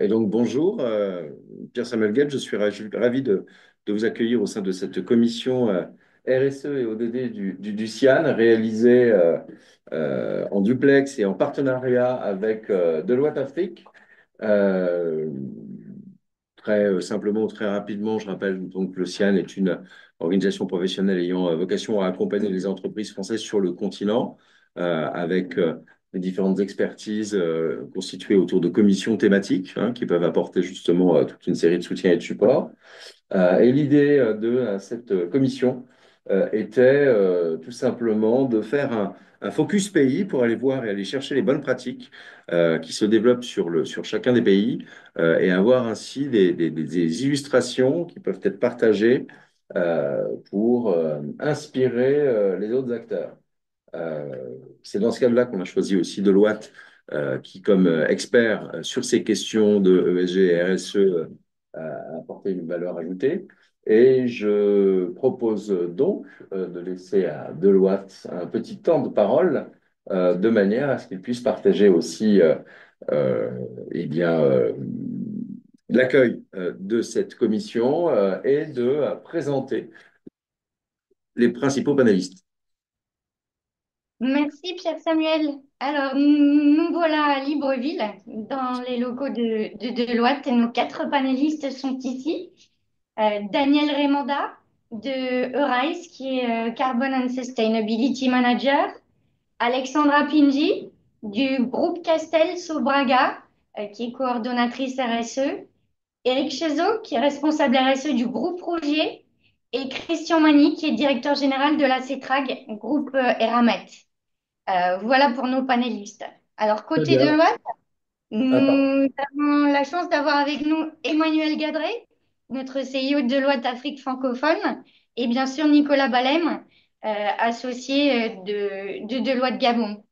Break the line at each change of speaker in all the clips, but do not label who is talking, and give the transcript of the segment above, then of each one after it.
Et donc, bonjour, Pierre-Samuel Gued, je suis ravi de vous accueillir au sein de cette commission RSE et ODD du CIAN, réalisée en duplex et en partenariat avec Deloitte Afrique. Euh, Très simplement, très rapidement, je rappelle donc que le CIAN est une organisation professionnelle ayant vocation à accompagner les entreprises françaises sur le continent avec les différentes expertises constituées autour de commissions thématiques qui peuvent apporter justement toute une série de soutiens et de supports. Et l'idée de cette commission était tout simplement de faire un focus pays pour aller voir et aller chercher les bonnes pratiques qui se développent sur chacun des pays et avoir ainsi des illustrations qui peuvent être partagées pour inspirer les autres acteurs. Euh, c'est dans ce cadre-là qu'on a choisi aussi Deloitte, qui, comme expert sur ces questions de ESG et RSE, a apporté une valeur ajoutée. Et je propose donc de laisser à Deloitte un petit temps de parole, de manière à ce qu'il puisse partager aussi euh, eh bien, l'accueil de cette commission et de présenter les principaux panélistes.
Merci Pierre Samuel. Alors, nous voilà à Libreville, dans les locaux de Deloitte, et nos quatre panélistes sont ici. Daniel Raymanda de Eurice, qui est Carbon and Sustainability Manager. Alexandra Pingi du groupe Castel Sobraga, qui est coordonnatrice RSE. Eric Chezot, qui est responsable RSE du groupe Rougier. Et Christian Magny, qui est directeur général de la CETRAG, groupe Eramet. Voilà pour nos panélistes. Alors,
Très
côté de
bien.
Deloitte,
Attends.
nous avons la chance d'avoir avec nous Emmanuel Gadret, notre CEO de Deloitte Afrique francophone, et bien sûr Nicolas Balem, associé de Deloitte Gabon.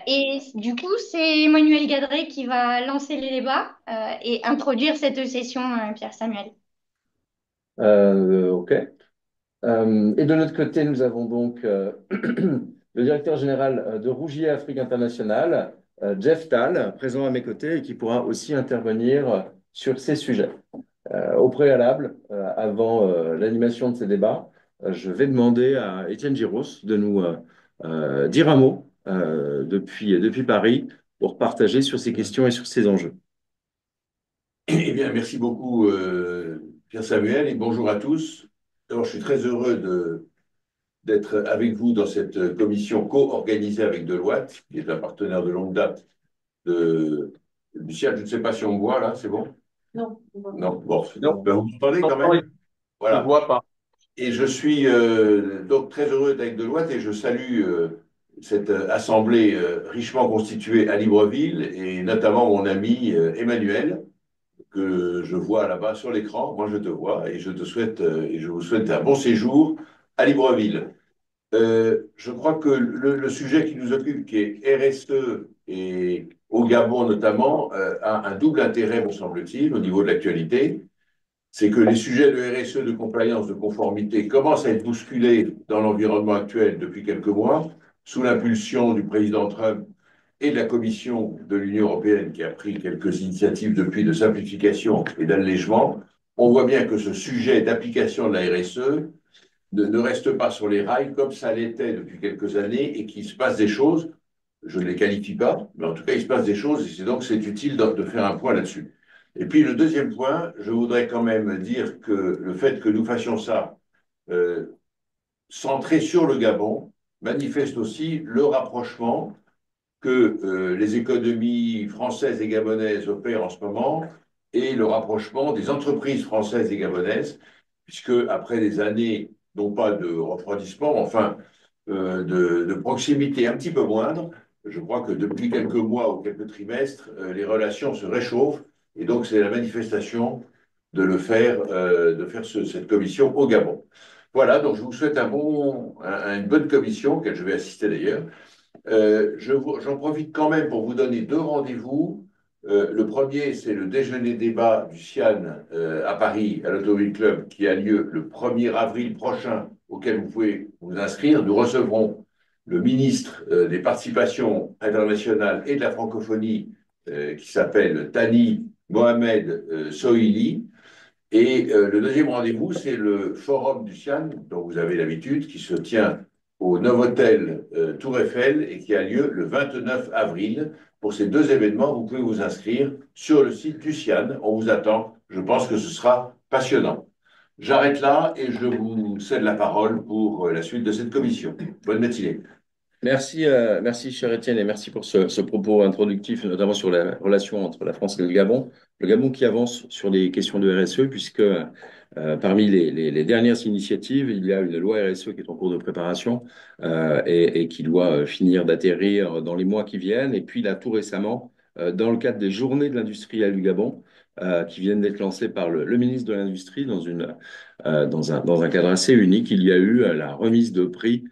Et du coup, c'est Emmanuel Gadret qui va lancer les débats et introduire cette session, Pierre Samuel.
OK. Et de notre côté, nous avons donc le directeur général de Rougier Afrique International, Jeff Tal, présent à mes côtés et qui pourra aussi intervenir sur ces sujets. Au préalable, avant l'animation de ces débats, je vais demander à Étienne Giros de nous dire un mot depuis Paris pour partager sur ces questions et sur ces enjeux.
Eh bien, merci beaucoup, Pierre Samuel, et bonjour à tous. Alors, je suis très heureux d'être avec vous dans cette commission co-organisée avec Deloitte, qui est un partenaire de longue date du CIAD. Je ne sais pas si on me voit là, c'est bon?
Non.
Non, bon,
Non,
ben, vous m'entendez quand
j'entends et
même?
je ne
Voilà.
vois pas.
Et je suis donc très heureux d'être avec Deloitte et je salue cette assemblée richement constituée à Libreville et notamment mon ami Emmanuel, que je vois là-bas sur l'écran. Moi, je te vois et je te souhaite et je vous souhaite un bon séjour à Libreville. Je crois que le sujet qui nous occupe, qui est RSE et au Gabon notamment, a un double intérêt, me semble-t-il, au niveau de l'actualité. C'est que les sujets de RSE, de compliance, de conformité commencent à être bousculés dans l'environnement actuel depuis quelques mois, sous l'impulsion du président Trump et de la Commission de l'Union européenne qui a pris quelques initiatives depuis de simplification et d'allègement. On voit bien que ce sujet d'application de la RSE ne reste pas sur les rails comme ça l'était depuis quelques années et qu'il se passe des choses. Je ne les qualifie pas, mais en tout cas, il se passe des choses et c'est donc c'est utile de faire un point là-dessus. Et puis le deuxième point, je voudrais quand même dire que le fait que nous fassions ça euh, centré sur le Gabon manifeste aussi le rapprochement que les économies françaises et gabonaises opèrent en ce moment et le rapprochement des entreprises françaises et gabonaises, puisque après des années, non pas de refroidissement, enfin de proximité un petit peu moindre, je crois que depuis quelques mois ou quelques trimestres, les relations se réchauffent et donc c'est la manifestation de faire cette commission au Gabon. Voilà, donc je vous souhaite une bonne commission, auquel je vais assister d'ailleurs. J'en profite quand même pour vous donner deux rendez-vous. Le premier, c'est le déjeuner débat du CIAN à Paris, à l'Automobile Club, qui a lieu le 1er avril prochain, auquel vous pouvez vous inscrire. Nous recevrons le ministre des Participations internationales et de la francophonie, qui s'appelle Tani Mohamed Sohili. Et le deuxième rendez-vous, c'est le Forum du Sian, dont vous avez l'habitude, qui se tient au Novotel Tour Eiffel et qui a lieu le 29 avril. Pour ces deux événements, vous pouvez vous inscrire sur le site du Sian. On vous attend. Je pense que ce sera passionnant. J'arrête là et je vous cède la parole pour la suite de cette commission. Bonne matinée.
Merci, merci, cher Étienne, et merci pour ce propos introductif, notamment sur la relation entre la France et le Gabon. Le Gabon qui avance sur les questions de RSE, puisque parmi les dernières initiatives, il y a une loi RSE qui est en cours de préparation et qui doit finir d'atterrir dans les mois qui viennent. Et puis là, tout récemment, dans le cadre des Journées de l'industriel du Gabon, qui viennent d'être lancées par le ministre de l'Industrie dans un cadre assez unique, il y a eu la remise de prix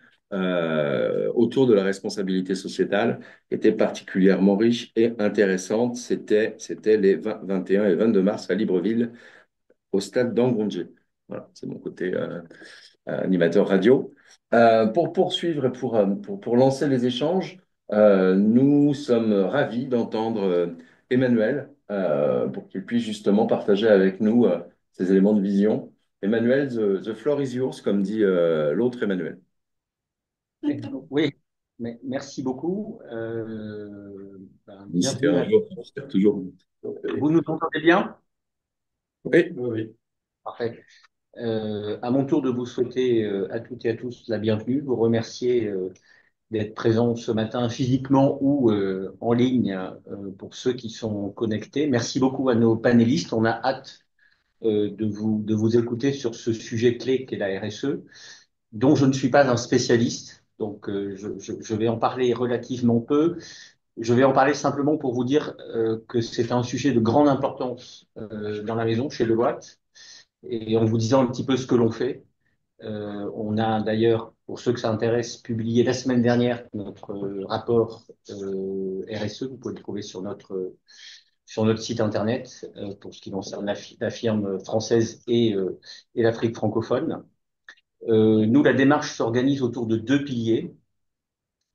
autour de la responsabilité sociétale qui était particulièrement riche et intéressante. C'était les 21 et 22 mars à Libreville, au stade d'Angondjé. Voilà, c'est mon côté animateur radio. Pour poursuivre et pour lancer les échanges, nous sommes ravis d'entendre Emmanuel pour qu'il puisse justement partager avec nous ces éléments de vision. Emmanuel, the floor is yours, comme dit l'autre Emmanuel.
Oui, mais merci beaucoup.
C'était
Bienvenue
un jour, c'était toujours.
Vous nous entendez bien?
Oui, oui.
Parfait. À mon tour de vous souhaiter à toutes et à tous la bienvenue, vous remercier d'être présents ce matin physiquement ou en ligne pour ceux qui sont connectés. Merci beaucoup à nos panélistes. On a hâte de vous écouter sur ce sujet clé qu'est la RSE, dont je ne suis pas un spécialiste. Donc, je vais en parler relativement peu. Je vais en parler simplement pour vous dire que c'est un sujet de grande importance dans la maison, chez Deloitte, et en vous disant un petit peu ce que l'on fait. On a d'ailleurs, pour ceux que ça intéresse, publié la semaine dernière notre rapport RSE. Vous pouvez le trouver sur notre site internet pour ce qui concerne la firme française et l'Afrique francophone. Nous, la démarche s'organise autour de deux piliers.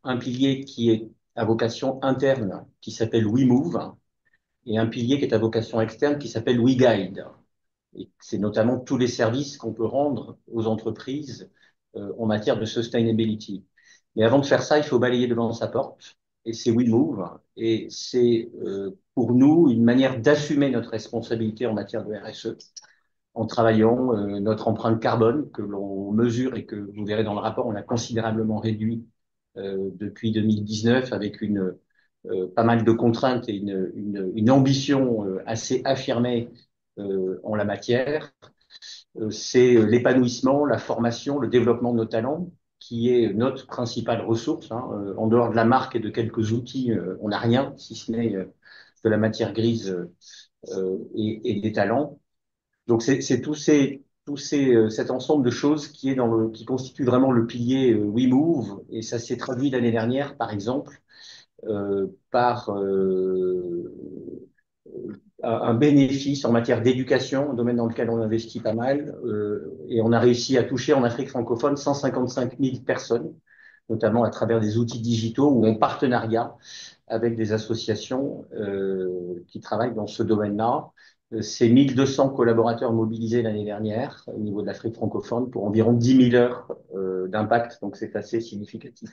Un pilier qui est à vocation interne, qui s'appelle WeMove, et un pilier qui est à vocation externe, qui s'appelle WeGuide. Et c'est notamment tous les services qu'on peut rendre aux entreprises en matière de sustainability. Mais avant de faire ça, il faut balayer devant sa porte, et c'est WeMove, et c'est pour nous une manière d'assumer notre responsabilité en matière de RSE, en travaillant notre empreinte carbone que l'on mesure et que vous verrez dans le rapport, on a considérablement réduit depuis 2019 avec pas mal de contraintes et une ambition assez affirmée en la matière. C'est l'épanouissement, la formation, le développement de nos talents qui est notre principale ressource. En dehors de la marque et de quelques outils, on n'a rien, si ce n'est de la matière grise et des talents. Donc c'est cet ensemble de choses qui constitue vraiment le pilier WeMove, et ça s'est traduit l'année dernière, par exemple, par un bénéfice en matière d'éducation, un domaine dans lequel on investit pas mal, et on a réussi à toucher en Afrique francophone 155 000 personnes, notamment à travers des outils digitaux ou en partenariat avec des associations qui travaillent dans ce domaine-là. C'est 1200 collaborateurs mobilisés l'année dernière au niveau de l'Afrique francophone pour environ 10 000 heures d'impact, donc c'est assez significatif.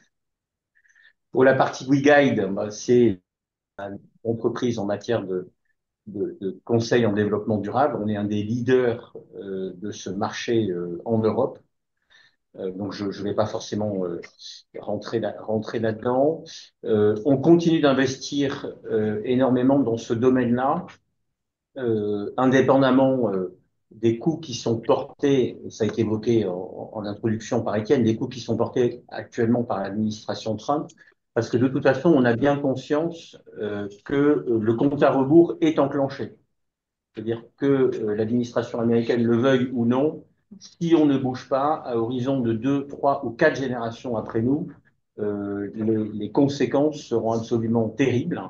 Pour la partie WeGuide, c'est une entreprise en matière de conseil en développement durable. On est un des leaders de ce marché en Europe. Donc je ne vais pas forcément rentrer là-dedans. On continue d'investir énormément dans ce domaine-là, indépendamment des coûts qui sont portés, ça a été évoqué en introduction par Étienne, des coûts qui sont portés actuellement par l'administration Trump, parce que de toute façon, on a bien conscience que le compte à rebours est enclenché. C'est-à-dire que l'administration américaine le veuille ou non, si on ne bouge pas, à horizon de 2, 3 ou 4 générations après nous, les conséquences seront absolument terribles.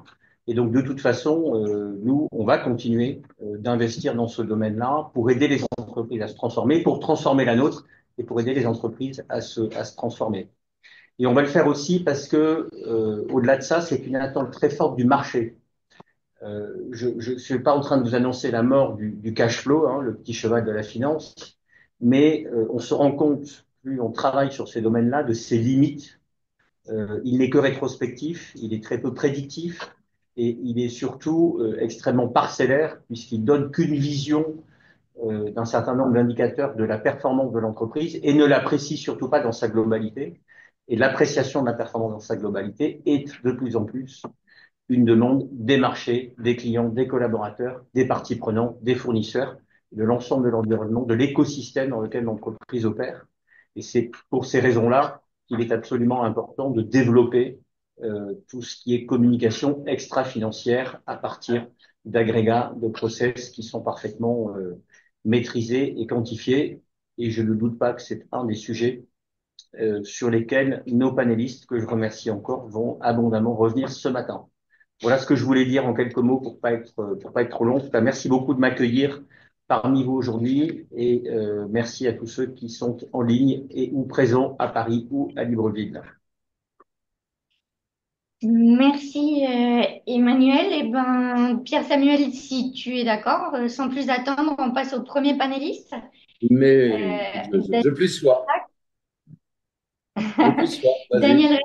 Et donc, de toute façon, nous, on va continuer d'investir dans ce domaine-là pour aider les entreprises à se transformer, pour transformer la nôtre et pour aider les entreprises à se transformer. Et on va le faire aussi parce que, au-delà de ça, c'est une attente très forte du marché. Je ne suis pas en train de vous annoncer la mort du cash flow, hein, le petit cheval de la finance, mais on se rend compte, plus on travaille sur ces domaines-là, de ses limites. Il n'est que rétrospectif, il est très peu prédictif et il est surtout extrêmement parcellaire puisqu'il donne qu'une vision d'un certain nombre d'indicateurs de la performance de l'entreprise et ne l'apprécie surtout pas dans sa globalité. Et l'appréciation de la performance dans sa globalité est de plus en plus une demande des marchés, des clients, des collaborateurs, des parties prenantes, des fournisseurs, de l'ensemble de l'environnement, de l'écosystème dans lequel l'entreprise opère. Et c'est pour ces raisons-là qu'il est absolument important de développer tout ce qui est communication extra-financière à partir d'agrégats, de process qui sont parfaitement maîtrisés et quantifiés. Et je ne doute pas que c'est un des sujets sur lesquels nos panélistes, que je remercie encore, vont abondamment revenir ce matin. Voilà ce que je voulais dire en quelques mots pour pas être trop long. En tout cas, merci beaucoup de m'accueillir parmi vous aujourd'hui et merci à tous ceux qui sont en ligne et ou présents à Paris ou à Libreville.
Merci Emmanuel. Eh ben, Pierre-Samuel, si tu es d'accord, sans plus attendre, on passe au premier panéliste.
Mais
Euh,
je plus sois. Je plus sois. Vas-y.
Daniel,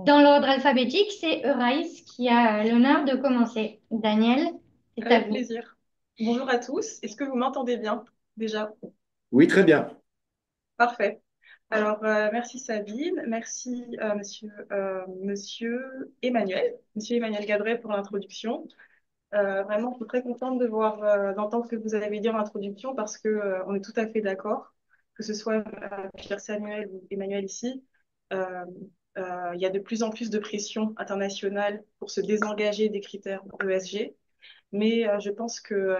dans l'ordre alphabétique, c'est Euraïs qui a l'honneur de commencer. Daniel, c'est à
Avec
vous.
plaisir. Bonjour à tous. Est-ce que vous m'entendez bien déjà?
Oui, très bien.
Parfait. Alors, merci Sabine, merci monsieur Emmanuel Gadret pour l'introduction. Vraiment, je suis très contente de voir, d'entendre ce que vous avez dit en introduction parce que on est tout à fait d'accord, que ce soit Pierre Samuel ou Emmanuel ici. euh, il y a de plus en plus de pression internationale pour se désengager des critères ESG. Mais je pense que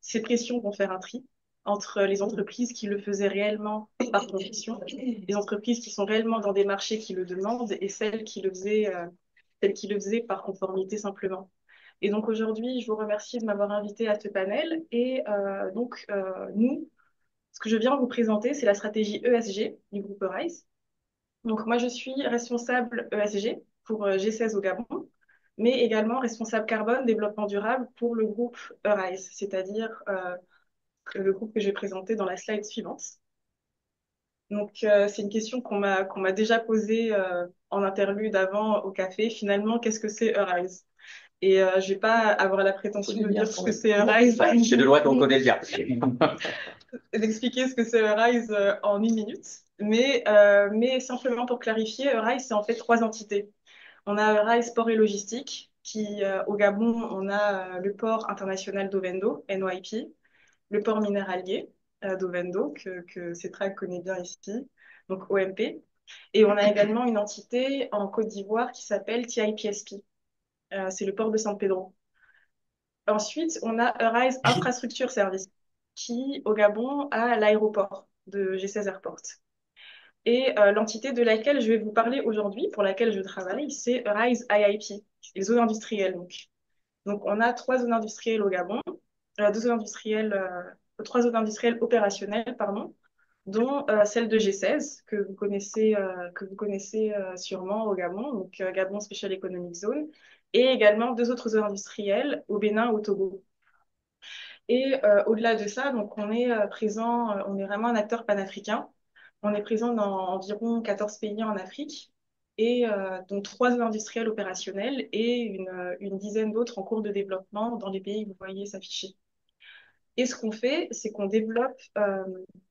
ces pressions vont faire un tri entre les entreprises qui le faisaient réellement par conviction, les entreprises qui sont réellement dans des marchés qui le demandent et celles qui le faisaient par conformité simplement. Et donc aujourd'hui, je vous remercie de m'avoir invité à ce panel. Et nous, ce que je viens vous présenter, c'est la stratégie ESG du groupe Rise. Donc moi, je suis responsable ESG pour G16 au Gabon, mais également responsable carbone développement durable pour le groupe Eurice, c'est-à-dire le groupe que je vais présenter dans la slide suivante. Donc c'est une question qu'on m'a déjà posée en interlude avant au café. Finalement, qu'est-ce que c'est Eurice? Et je vais pas avoir la prétention de dire ce que c'est Eurice,
Chez Deloitte, on connaît bien.
d'expliquer ce que c'est Eurice en une minute. Mais simplement pour clarifier, Eurice, c'est en fait trois entités. On a Rise Port et Logistique, qui au Gabon, on a le port international d'Ovendo, NYP, le port minéralier d'Ovendo, que Cetra connaît bien ici, donc OMP. Et on a également une entité en Côte d'Ivoire qui s'appelle TIPSP, c'est le port de San Pedro. Ensuite, on a Rise Infrastructure Service, qui au Gabon a l'aéroport de G16 Airport. Et l'entité de laquelle je vais vous parler aujourd'hui, pour laquelle je travaille, c'est Rise IIP, les zones industrielles. Donc, on a trois zones industrielles au Gabon, trois zones industrielles opérationnelles, pardon, dont celle de G16, que vous connaissez sûrement au Gabon, donc Gabon Special Economic Zone, et également deux autres zones industrielles au Bénin et au Togo. Et au-delà de ça, donc on est présent, on est vraiment un acteur panafricain. On est présent dans environ 14 pays en Afrique, et dont trois zones industrielles opérationnelles et une dizaine d'autres en cours de développement dans les pays que vous voyez s'afficher. Et ce qu'on fait, c'est qu'on développe,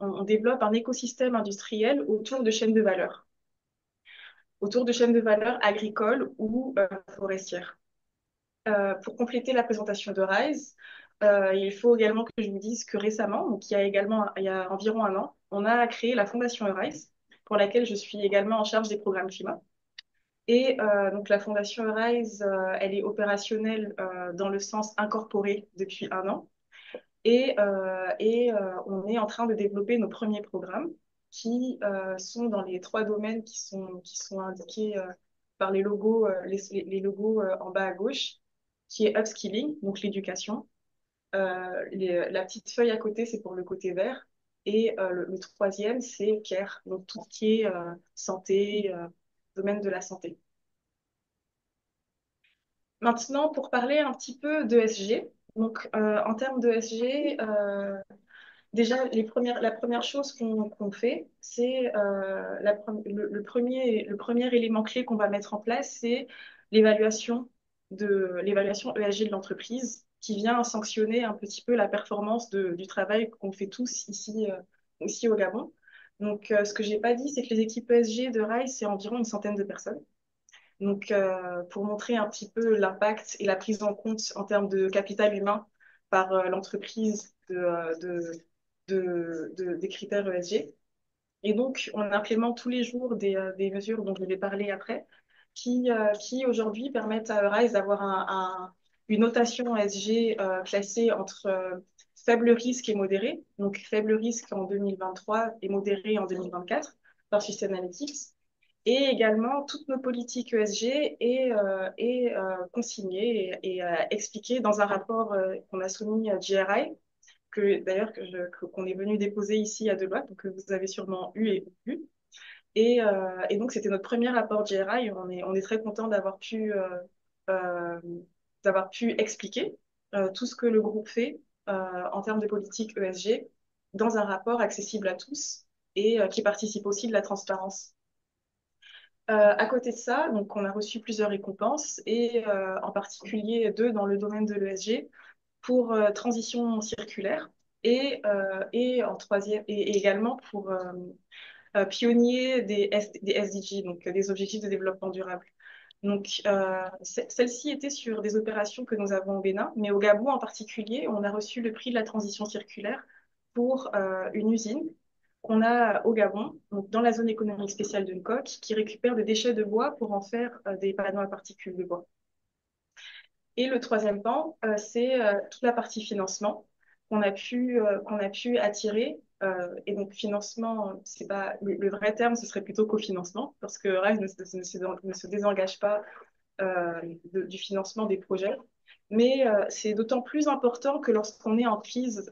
on développe un écosystème industriel autour de chaînes de valeur agricoles ou forestières. Pour compléter la présentation de Rise, il faut également que je vous dise que récemment, donc il y a environ un an, on a créé la Fondation Rise, pour laquelle je suis également en charge des programmes climat. Et donc la Fondation Rise, elle est opérationnelle dans le sens incorporé depuis un an. On est en train de développer nos premiers programmes qui sont dans les trois domaines qui sont indiqués par les logos en bas à gauche, qui est upskilling, donc l'éducation. La petite feuille à côté, c'est pour le côté vert. Et le troisième, c'est care, donc tout ce qui est santé, domaine de la santé. Maintenant, pour parler un petit peu de SG, donc en termes de SG, déjà, la première chose qu'on fait, c'est le premier élément clé qu'on va mettre en place, c'est l'évaluation l'évaluation ESG de l'entreprise qui vient sanctionner un petit peu la performance du travail qu'on fait tous ici au Gabon. Donc, ce que j'ai pas dit, c'est que les équipes ESG de RISE, c'est environ une centaine de personnes. Donc, pour montrer un petit peu l'impact et la prise en compte en termes de capital humain par l'entreprise des critères ESG. Et donc, on implémente tous les jours des mesures dont je vais parler après, qui aujourd'hui permettent à Rise d'avoir une notation ESG classée entre faible risque et modéré. Donc, faible risque en 2023 et modéré en 2024 par Sustainalytics. Et également, toutes nos politiques ESG est consignée et expliquée dans un rapport qu'on a soumis à GRI, d'ailleurs qu'on est venu déposer ici à Deloitte, donc que vous avez sûrement eu et vu. Et donc, c'était notre premier rapport GRI. On est très content euh, d'avoir pu expliquer tout ce que le groupe fait en termes de politique ESG dans un rapport accessible à tous et qui participe aussi de la transparence. À côté de ça, donc on a reçu plusieurs récompenses et en particulier deux dans le domaine de l'ESG pour transition circulaire et en troisième et également pour pionnier des SDG, donc des objectifs de développement durable. Donc celle-ci était sur des opérations que nous avons au Bénin, mais au Gabon en particulier, on a reçu le prix de la transition circulaire pour une usine qu'on a au Gabon, donc dans la zone économique spéciale de Nkoc, qui récupère des déchets de bois pour en faire des panneaux à particules de bois. Et le troisième pan, c'est toute la partie financement qu'on a pu attirer. Et donc, financement, c'est pas le vrai terme, ce serait plutôt cofinancement, parce que RISE ne se désengage pas du financement des projets. Mais c'est d'autant plus important que lorsqu'on est en crise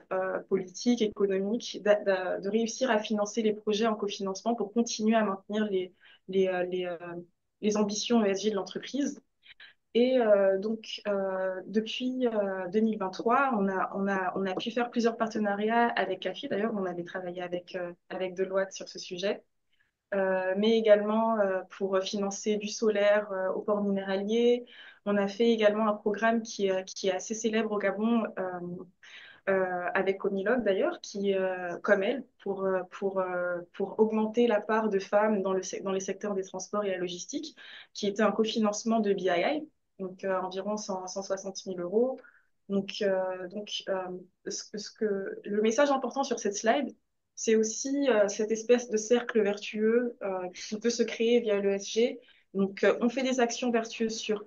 politique, économique, de réussir à financer les projets en cofinancement pour continuer à maintenir les, euh, les, euh, les ambitions ESG de l'entreprise. Et donc, depuis 2023, on a pu faire plusieurs partenariats avec CAFI. D'ailleurs, on avait travaillé avec Deloitte sur ce sujet, mais également pour financer du solaire au port minéralier. On a fait également un programme qui est assez célèbre au Gabon, avec Comilog d'ailleurs, qui, comme elle, pour augmenter la part de femmes dans les secteurs des transports et la logistique, qui était un cofinancement de BII, donc environ 160 000 euros. Le message important sur cette slide, c'est aussi cette espèce de cercle vertueux qui peut se créer via l'ESG. Donc, on fait des actions vertueuses sur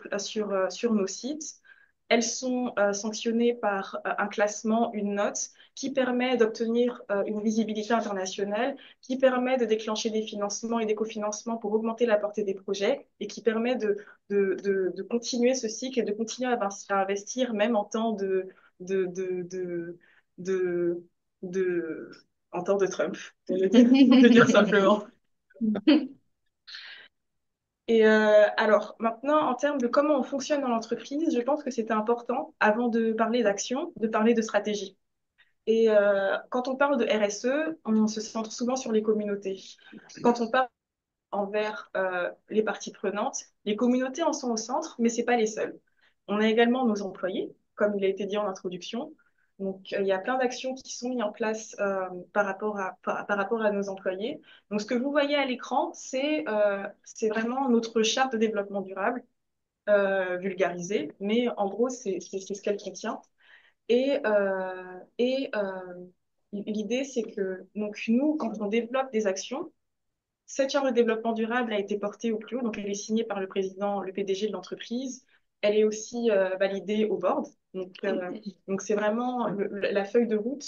nos sites. Elles sont sanctionnées par un classement, une note, qui permet d'obtenir une visibilité internationale, qui permet de déclencher des financements et des cofinancements pour augmenter la portée des projets et qui permet de continuer ce cycle et de continuer à investir même en temps de, de, de, de, de- en temps de Trump, pour le dire simplement. Et alors, maintenant, en termes de comment on fonctionne dans l'entreprise, je pense que c'était important, avant de parler d'action, de parler de stratégie. Et quand on parle de RSE, on se centre souvent sur les communautés. Quand on parle envers les parties prenantes, les communautés en sont au centre, mais ce n'est pas les seules. On a également nos employés, comme il a été dit en introduction. Donc, il y a plein d'actions qui sont mises en place par rapport à nos employés. Donc, ce que vous voyez à l'écran, c'est vraiment notre charte de développement durable vulgarisée, mais en gros, c'est ce qu'elle contient. Et l'idée, c'est que donc, nous, quand on développe des actions, cette charte de développement durable a été portée au plus haut, donc elle est signée par le président, le PDG de l'entreprise. Elle est aussi validée au board. Donc c'est vraiment la feuille de route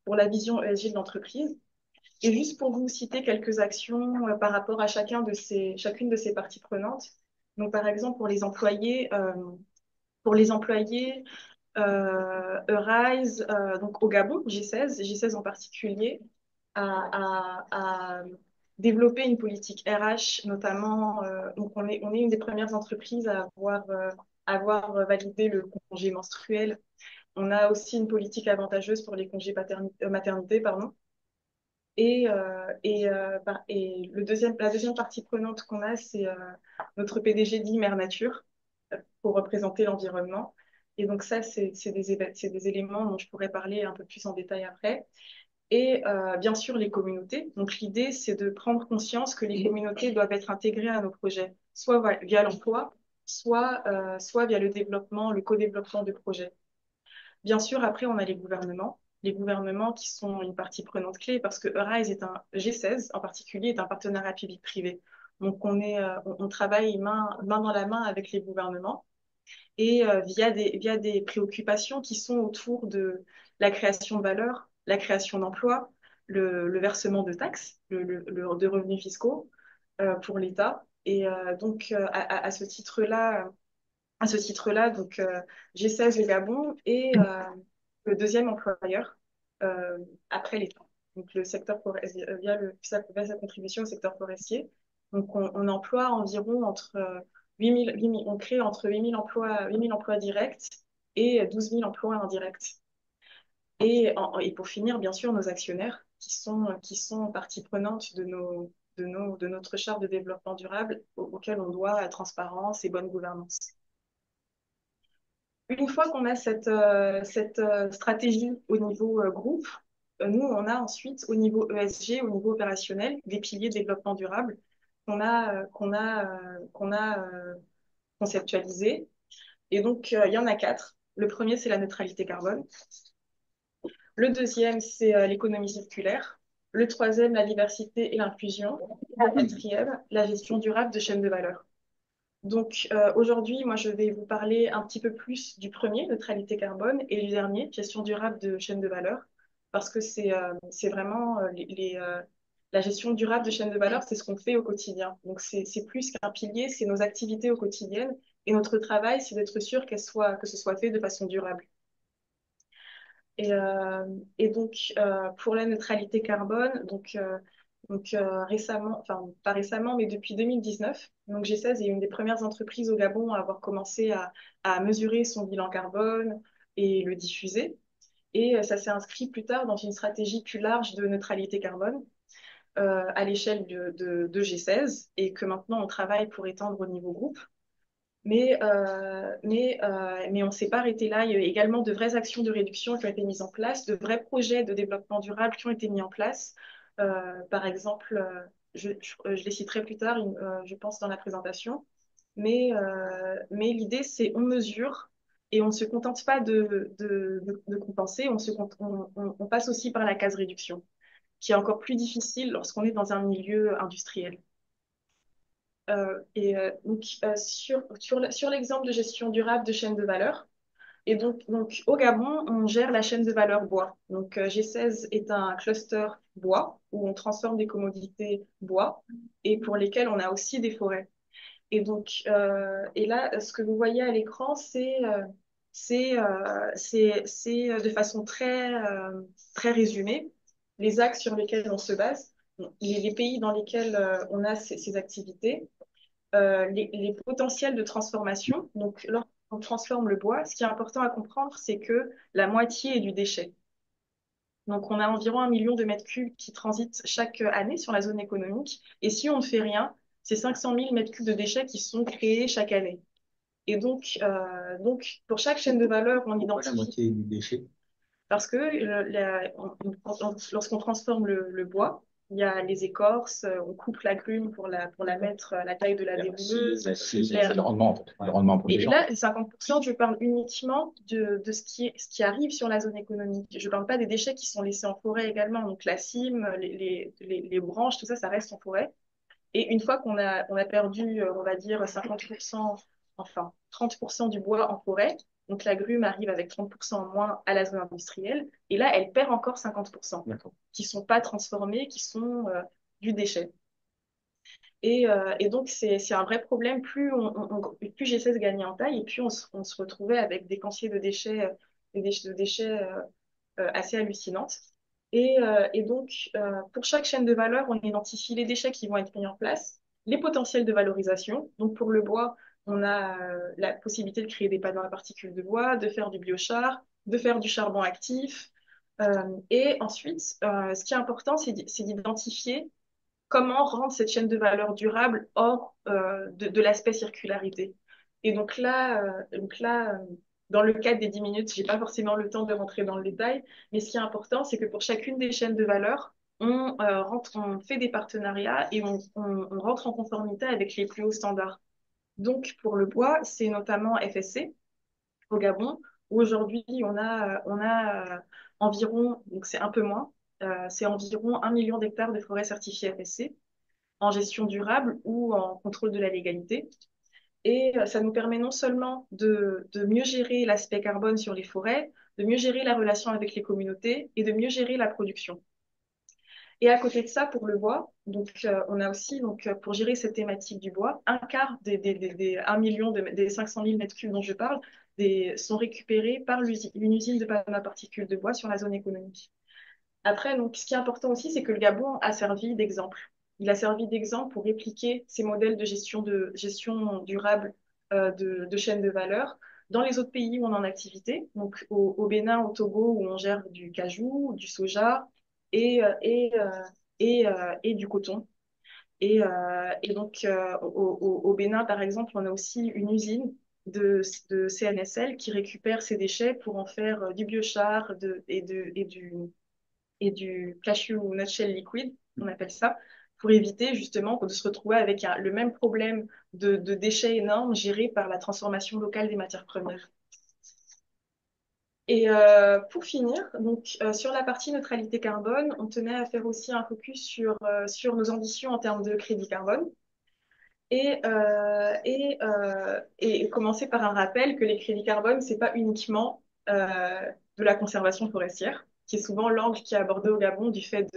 pour la vision ESG de l'entreprise. Et juste pour vous citer quelques actions par rapport à chacune de ces parties prenantes. Donc par exemple pour les employés Eurise, donc au Gabon, G16 en particulier, à développer une politique RH, notamment, donc on est une des premières entreprises à avoir avoir validé le congé menstruel. On a aussi une politique avantageuse pour les congés maternité, pardon. Et la deuxième partie prenante qu'on a, c'est notre PDG dit Mère Nature pour représenter l'environnement. Et donc ça, c'est des éléments dont je pourrais parler un peu plus en détail après. Et bien sûr, les communautés. Donc l'idée, c'est de prendre conscience que les communautés doivent être intégrées à nos projets, soit via l'emploi, soit via le développement, le co-développement de projets. Bien sûr, après, on a les gouvernements. Les gouvernements qui sont une partie prenante clé parce que Eurize est un G16 en particulier est un partenariat public-privé. Donc on travaille main dans la main avec les gouvernements et via des préoccupations qui sont autour de la création de valeur, la création d'emplois, le versement de taxes, de revenus fiscaux pour l'État. Et donc à ce titre-là, donc G16 au Gabon est le deuxième employeur après l'État. Donc le secteur forestier, via sa contribution au secteur forestier. Donc on emploie environ entre 8 000, on crée entre 8 000 emplois directs et 12 000 emplois indirects. Et pour finir, bien sûr, nos actionnaires qui sont partie prenante de notre charte de développement durable auquel on doit transparence et bonne gouvernance. Une fois qu'on a cette stratégie au niveau groupe, nous, on a ensuite au niveau ESG, au niveau opérationnel, des piliers de développement durable qu'on a conceptualisés. Et donc, il y en a 4. Le premier, c'est la neutralité carbone. Le deuxième, c'est l'économie circulaire. Le troisième, la diversité et l'inclusion. Le quatrième, la gestion durable de chaînes de valeur. Donc aujourd'hui, moi, je vais vous parler un petit peu plus du premier, neutralité carbone, et du dernier, gestion durable de chaîne de valeur, parce que c'est vraiment la gestion durable de chaîne de valeur, c'est ce qu'on fait au quotidien. Donc c'est plus qu'un pilier, c'est nos activités au quotidien, et notre travail, c'est d'être sûr que ce soit fait de façon durable. Et, euh, et donc, pour la neutralité carbone, récemment, enfin pas récemment, mais depuis 2019, donc G16 est une des premières entreprises au Gabon à avoir commencé à mesurer son bilan carbone et le diffuser. Et ça s'est inscrit plus tard dans une stratégie plus large de neutralité carbone à l'échelle de G16 et que maintenant on travaille pour étendre au niveau groupe. Mais on ne s'est pas arrêté là. Il y a eu également de vraies actions de réduction qui ont été mises en place, de vrais projets de développement durable qui ont été mis en place. Par exemple, je les citerai plus tard, je pense, dans la présentation. Mais l'idée, c'est on mesure et on ne se contente pas de compenser, on passe aussi par la case réduction, qui est encore plus difficile lorsqu'on est dans un milieu industriel. Sur l'exemple de gestion durable de chaîne de valeur, et donc au Gabon, on gère la chaîne de valeur bois. Donc G16 est un cluster bois où on transforme des commodités bois et pour lesquelles on a aussi des forêts. Et là, ce que vous voyez à l'écran, c'est de façon très résumée les axes sur lesquels on se base, les pays dans lesquels on a ces activités les potentiels de transformation. Donc, lorsqu'on transforme le bois, ce qui est important à comprendre, c'est que la moitié est du déchet. Donc, on a environ 1 million de mètres cubes qui transitent chaque année sur la zone économique. Et si on ne fait rien, c'est 500 000 mètres cubes de déchets qui sont créés chaque année. Et donc pour chaque chaîne de valeur, on identifie...
La moitié du déchet.
Parce que lorsqu'on transforme le bois, il y a les écorces, on coupe l'agrume pour la mettre à la taille de la débouleuse.
C'est le rendement, en fait. Le rendement pour les
Et
gens.
là, les 50%, je parle uniquement de ce qui arrive sur la zone économique. Je ne parle pas des déchets qui sont laissés en forêt également. Donc la cime, les branches, tout ça, ça reste en forêt. Et une fois qu'on a perdu, on va dire, 50%, enfin 30% du bois en forêt, donc la grume arrive avec 30% en moins à la zone industrielle, et là, elle perd encore 50%, qui ne sont pas transformés, qui sont du déchet. Et donc, c'est un vrai problème. Plus G16 gagnait en taille, et plus on se retrouvait avec des quantités de déchets assez hallucinantes. Et donc, pour chaque chaîne de valeur, on identifie les déchets qui vont être mis en place, les potentiels de valorisation. Donc, pour le bois, On a la possibilité de créer des panneaux à particules de bois, de faire du biochar, de faire du charbon actif. Et ensuite, ce qui est important, c'est d'identifier comment rendre cette chaîne de valeur durable hors de l'aspect circularité. Et donc là, dans le cadre des 10 minutes, j'ai pas forcément le temps de rentrer dans le détail, mais ce qui est important, c'est que pour chacune des chaînes de valeur, on fait des partenariats et on rentre en conformité avec les plus hauts standards. Donc, pour le bois, c'est notamment FSC au Gabon, où aujourd'hui, on a environ, donc c'est un peu moins, c'est environ 1 million d'hectares de forêts certifiées FSC en gestion durable ou en contrôle de la légalité. Et ça nous permet non seulement de mieux gérer l'aspect carbone sur les forêts, de mieux gérer la relation avec les communautés et de mieux gérer la production. Et à côté de ça, pour le bois, donc, on a aussi, donc, pour gérer cette thématique du bois, un quart des 1 million, des 500 000 mètres cubes dont je parle, sont récupérés par une usine de panneaux à particules de bois sur la zone économique. Après, donc, ce qui est important aussi, c'est que le Gabon a servi d'exemple. Il a servi d'exemple pour répliquer ces modèles de gestion durable de chaînes de valeur dans les autres pays où on est en activité, donc au Bénin, au Togo, où on gère du cajou, du soja et, euh, et, euh, et du coton. Et donc, au Bénin, par exemple, on a aussi une usine de CNSL qui récupère ces déchets pour en faire du biochar et du cashew nutshell liquid, on appelle ça, pour éviter justement de se retrouver avec le même problème de déchets énormes gérés par la transformation locale des matières premières. Et pour finir, donc, sur la partie neutralité carbone, on tenait à faire aussi un focus sur nos ambitions en termes de crédit carbone. Et commencer par un rappel que les crédits carbone, c'est pas uniquement de la conservation forestière, qui est souvent l'angle qui est abordé au Gabon du fait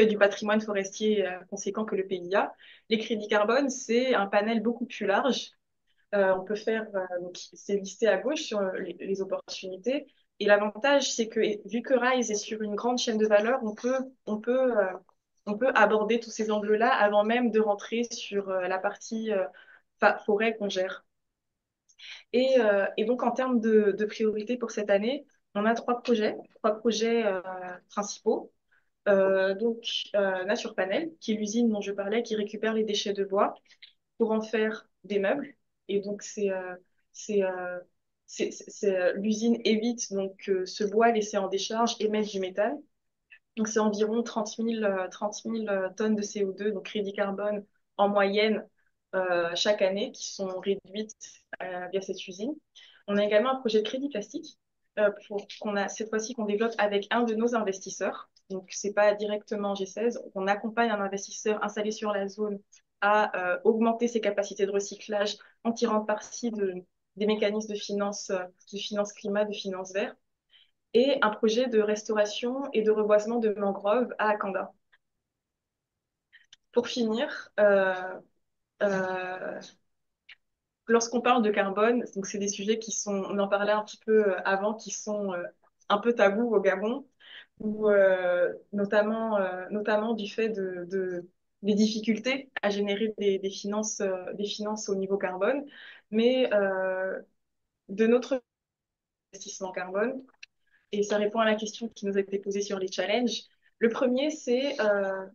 du patrimoine forestier conséquent que le pays a. Les crédits carbone, c'est un panel beaucoup plus large. On peut faire, donc c'est listé à gauche sur les opportunités. Et l'avantage, c'est que vu que Rise est sur une grande chaîne de valeur, on peut aborder tous ces angles-là avant même de rentrer sur la partie forêt qu'on gère. Et donc, en termes de priorité pour cette année, on a trois projets principaux. Nature Panel, qui est l'usine dont je parlais, qui récupère les déchets de bois pour en faire des meubles. Et donc, c'est, euh, l'usine évite donc ce bois laissé en décharge émettre du méthane. Donc, c'est environ 30 000 tonnes de CO2, donc crédit carbone en moyenne chaque année, qui sont réduites via cette usine. On a également un projet de crédit plastique qu'on a cette fois-ci qu'on développe avec un de nos investisseurs. Donc, c'est pas directement G16. On accompagne un investisseur installé sur la zone à augmenter ses capacités de recyclage en tirant parti des mécanismes de finance climat, de finance vert et un projet de restauration et de reboisement de mangroves à Akanda. Pour finir, euh, lorsqu'on parle de carbone, donc c'est des sujets qui sont, on en parlait un petit peu avant, qui sont un peu tabous au Gabon, ou notamment du fait des difficultés à générer des finances au niveau carbone, mais de notre investissement carbone. Et ça répond à la question qui nous a été posée sur les challenges. Le premier, c'est euh,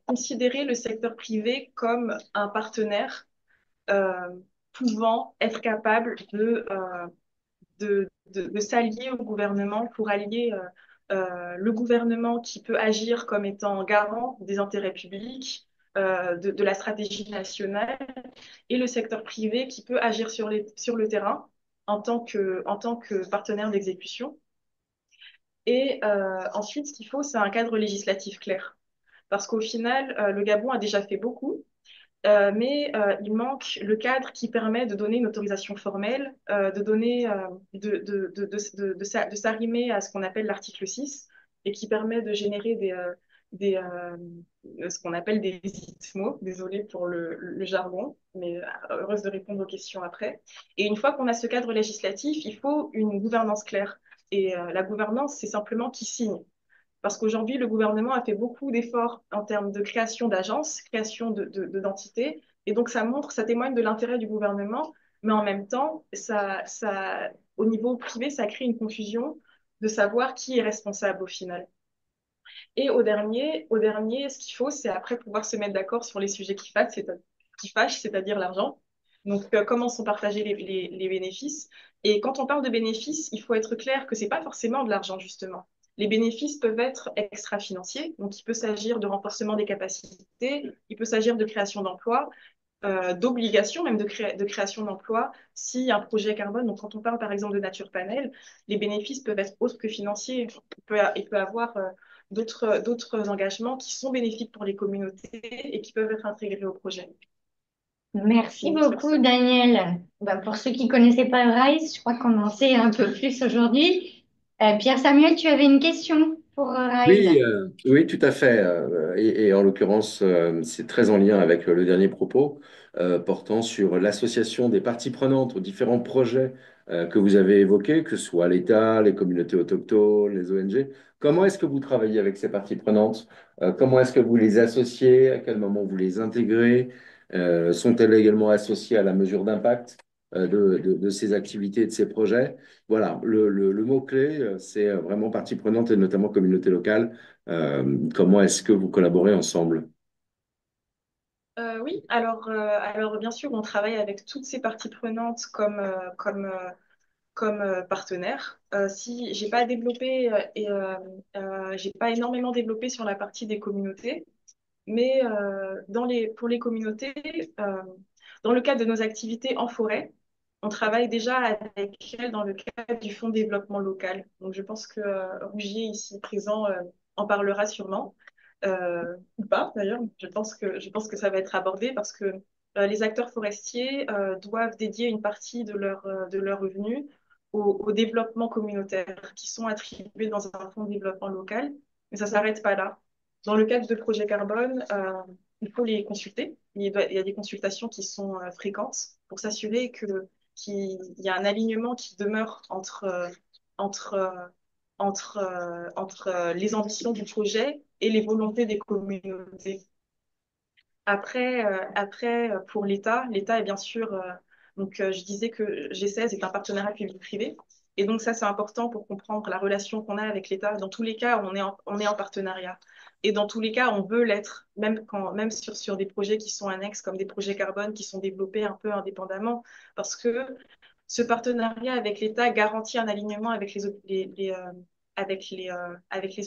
considérer le secteur privé comme un partenaire euh, pouvant être capable de s'allier au gouvernement pour allier le gouvernement qui peut agir comme étant garant des intérêts publics, de la stratégie nationale, et le secteur privé qui peut agir sur le terrain en tant que partenaire d'exécution. Et ensuite, ce qu'il faut, c'est un cadre législatif clair. Parce qu'au final, le Gabon a déjà fait beaucoup, mais il manque le cadre qui permet de donner une autorisation formelle, de s'arrimer à ce qu'on appelle l'article 6 et qui permet de générer ce qu'on appelle des ITMO. Désolée pour le jargon, mais heureuse de répondre aux questions après. Et une fois qu'on a ce cadre législatif, il faut une gouvernance claire. Et la gouvernance, c'est simplement qui signe. Parce qu'aujourd'hui, le gouvernement a fait beaucoup d'efforts en termes de création d'agences, création d'entités. Et donc, ça témoigne de l'intérêt du gouvernement, mais en même temps, au niveau privé, ça crée une confusion de savoir qui est responsable au final. Et au dernier, ce qu'il faut, c'est après pouvoir se mettre d'accord sur les sujets qui fâchent, c'est-à-dire l'argent. Donc, comment sont partagés les bénéfices. Et quand on parle de bénéfices, il faut être clair que c'est pas forcément de l'argent, justement. Les bénéfices peuvent être extra-financiers, donc il peut s'agir de renforcement des capacités, il peut s'agir de création d'emplois, d'obligation même de création d'emplois si un projet carbone, donc quand on parle par exemple de Nature Panel, les bénéfices peuvent être autres que financiers. Il peut avoir d'autres engagements qui sont bénéfiques pour les communautés et qui peuvent être intégrés au projet.
Merci
Donc,
beaucoup, Daniel. Ben, pour ceux qui ne connaissaient pas RISE, je crois qu'on en sait un peu plus aujourd'hui. Pierre-Samuel, tu avais une question pour RISE?
Oui, tout à fait. Et en l'occurrence, c'est très en lien avec le dernier propos portant sur l'association des parties prenantes aux différents projets que vous avez évoqués, que ce soit l'État, les communautés autochtones, les ONG. Comment est-ce que vous travaillez avec ces parties prenantes? Comment est-ce que vous les associez? À quel moment vous les intégrez? Sont-elles également associées à la mesure d'impact de ces activités et de ces projets? Voilà, le mot-clé, c'est vraiment partie prenante et notamment communauté locale. Comment est-ce que vous collaborez ensemble?
Oui, alors bien sûr, on travaille avec toutes ces parties prenantes comme partenaires. Si j'ai pas développé j'ai pas énormément développé sur la partie des communautés, mais pour les communautés, dans le cadre de nos activités en forêt, on travaille déjà avec elles dans le cadre du Fonds de développement local. Donc je pense que Rougier, ici présent, en parlera sûrement, ou pas d'ailleurs. Je pense que ça va être abordé parce que les acteurs forestiers doivent dédier une partie de leur revenu au développement communautaire qui sont attribués dans un fonds de développement local. Mais ça ne s'arrête pas là. Dans le cadre de projets carbone, il faut les consulter. Il y a des consultations qui sont fréquentes pour s'assurer qu'il y a un alignement qui demeure entre, euh, entre les ambitions du projet et les volontés des communautés. Après, pour l'État est bien sûr, donc je disais que G16 est un partenariat public-privé. Et donc ça, c'est important pour comprendre la relation qu'on a avec l'État. Dans tous les cas, on est en partenariat. Et dans tous les cas, on veut l'être, même sur des projets qui sont annexes, comme des projets carbone qui sont développés un peu indépendamment, parce que ce partenariat avec l'État garantit un alignement avec les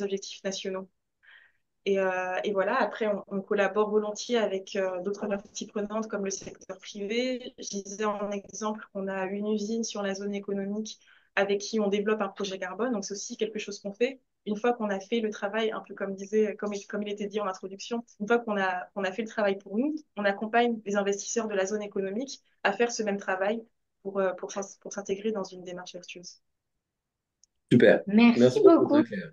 objectifs nationaux. Et voilà, après, on collabore volontiers avec d'autres parties prenantes comme le secteur privé. Je disais en exemple qu'on a une usine sur la zone économique avec qui on développe un projet carbone. Donc, c'est aussi quelque chose qu'on fait. Une fois qu'on a fait le travail, un peu comme il était dit en introduction, une fois qu'on a fait le travail pour nous, on accompagne les investisseurs de la zone économique à faire ce même travail pour s'intégrer dans une démarche vertueuse.
Super.
Merci
Merci beaucoup,
beaucoup.
très clair.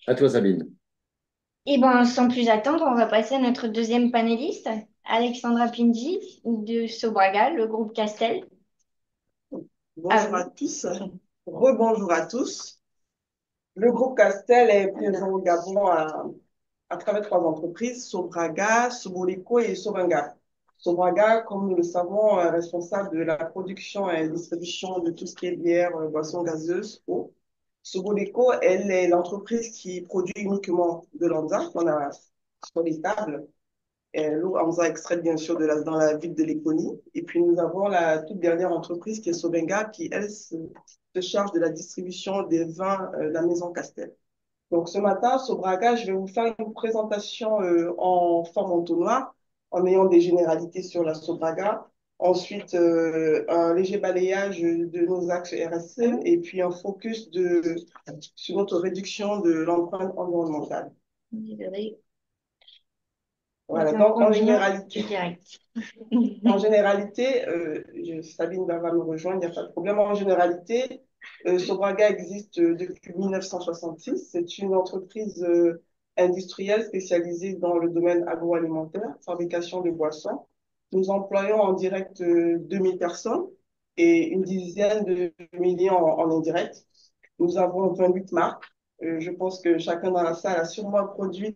À toi, Sabine.
Et ben, sans plus attendre, on va passer à notre deuxième panéliste, Alexandra Pinji de Sobraga, le groupe Castel. À
Bonjour
vous.
à tous. Rebonjour à tous. Le groupe Castel est présent au Gabon à travers trois entreprises, Sobraga, Soboleco et Sobanga. Sobraga, comme nous le savons, est responsable de la production et distribution de tout ce qui est bière, boissons gazeuses, eau. Soboleco, elle est l'entreprise qui produit uniquement de l'Anza qu'on a sur les tables. L'eau Anza extraite bien sûr dans la ville de Léconie. Et puis nous avons la toute dernière entreprise qui est Sobenga qui, elle, se charge de la distribution des vins de la maison Castel. Donc ce matin, Sobraga, je vais vous faire une présentation en forme entonnoir, en ayant des généralités sur la Sobraga. Ensuite, un léger balayage de nos axes RSE et puis un focus sur notre réduction de l'empreinte environnementale. Voilà, donc en généralité, Sabine va me rejoindre, il n'y a pas de problème. En généralité, Sobraga existe depuis 1966. C'est une entreprise industrielle spécialisée dans le domaine agroalimentaire, fabrication de boissons. Nous employons en direct 2000 personnes et une dizaine de milliers en indirect. Nous avons 28 marques Je pense que chacun dans la salle a sûrement un produit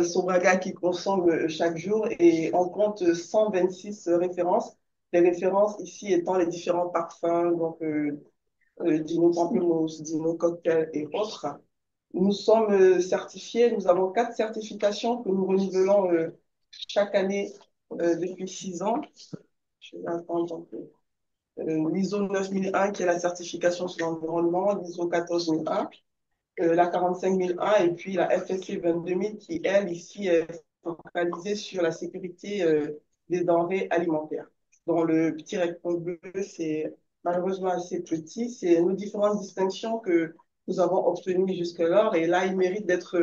Sobraga qu'il consomme chaque jour et on compte 126 références. Les références ici étant les différents parfums, donc Dino Pamplemousse, Dino Cocktail et autres. Nous sommes certifiés, nous avons 4 certifications que nous renouvelons chaque année depuis 6 ans. Je vais attendre un peu. L'ISO 9001 qui est la certification sur l'environnement, l'ISO 14001, la 45001 et puis la FSC 22000 qui, elle, ici, est focalisée sur la sécurité des denrées alimentaires. Dans le petit rectangle bleu, c'est malheureusement assez petit. C'est nos différentes distinctions que nous avons obtenues jusqu'alors et là, il mérite d'être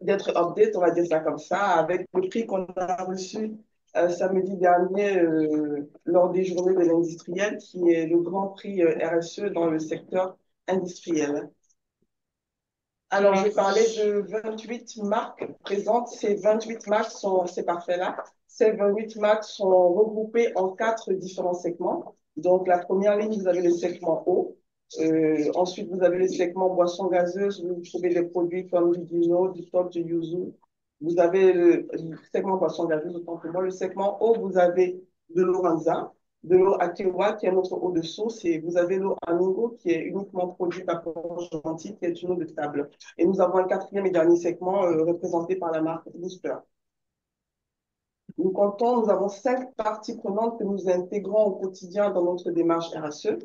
update, on va dire ça comme ça, avec le prix qu'on a reçu samedi dernier lors des journées de l'industriel, qui est le grand prix RSE dans le secteur industriel. Alors, je parlais de 28 marques présentes. Ces 28 marques sont, c'est parfait là, ces 28 marques sont regroupées en 4 différents segments. Donc, la première ligne, vous avez le segment eau. Ensuite, vous avez le segment boissons gazeuses, où vous trouvez des produits comme du Dino, du Top, du Yuzu. Vous avez le segment boissons gazeuses, autant pour moi. Le segment eau, vous avez de l'Oranza, de l'eau Akewa, qui est notre eau de source, et vous avez l'eau Amingo, qui est uniquement produite à Port-Gentil, qui est une eau de table. Et nous avons un quatrième et dernier segment représenté par la marque Booster. Nous avons 5 parties prenantes que nous intégrons au quotidien dans notre démarche RSE.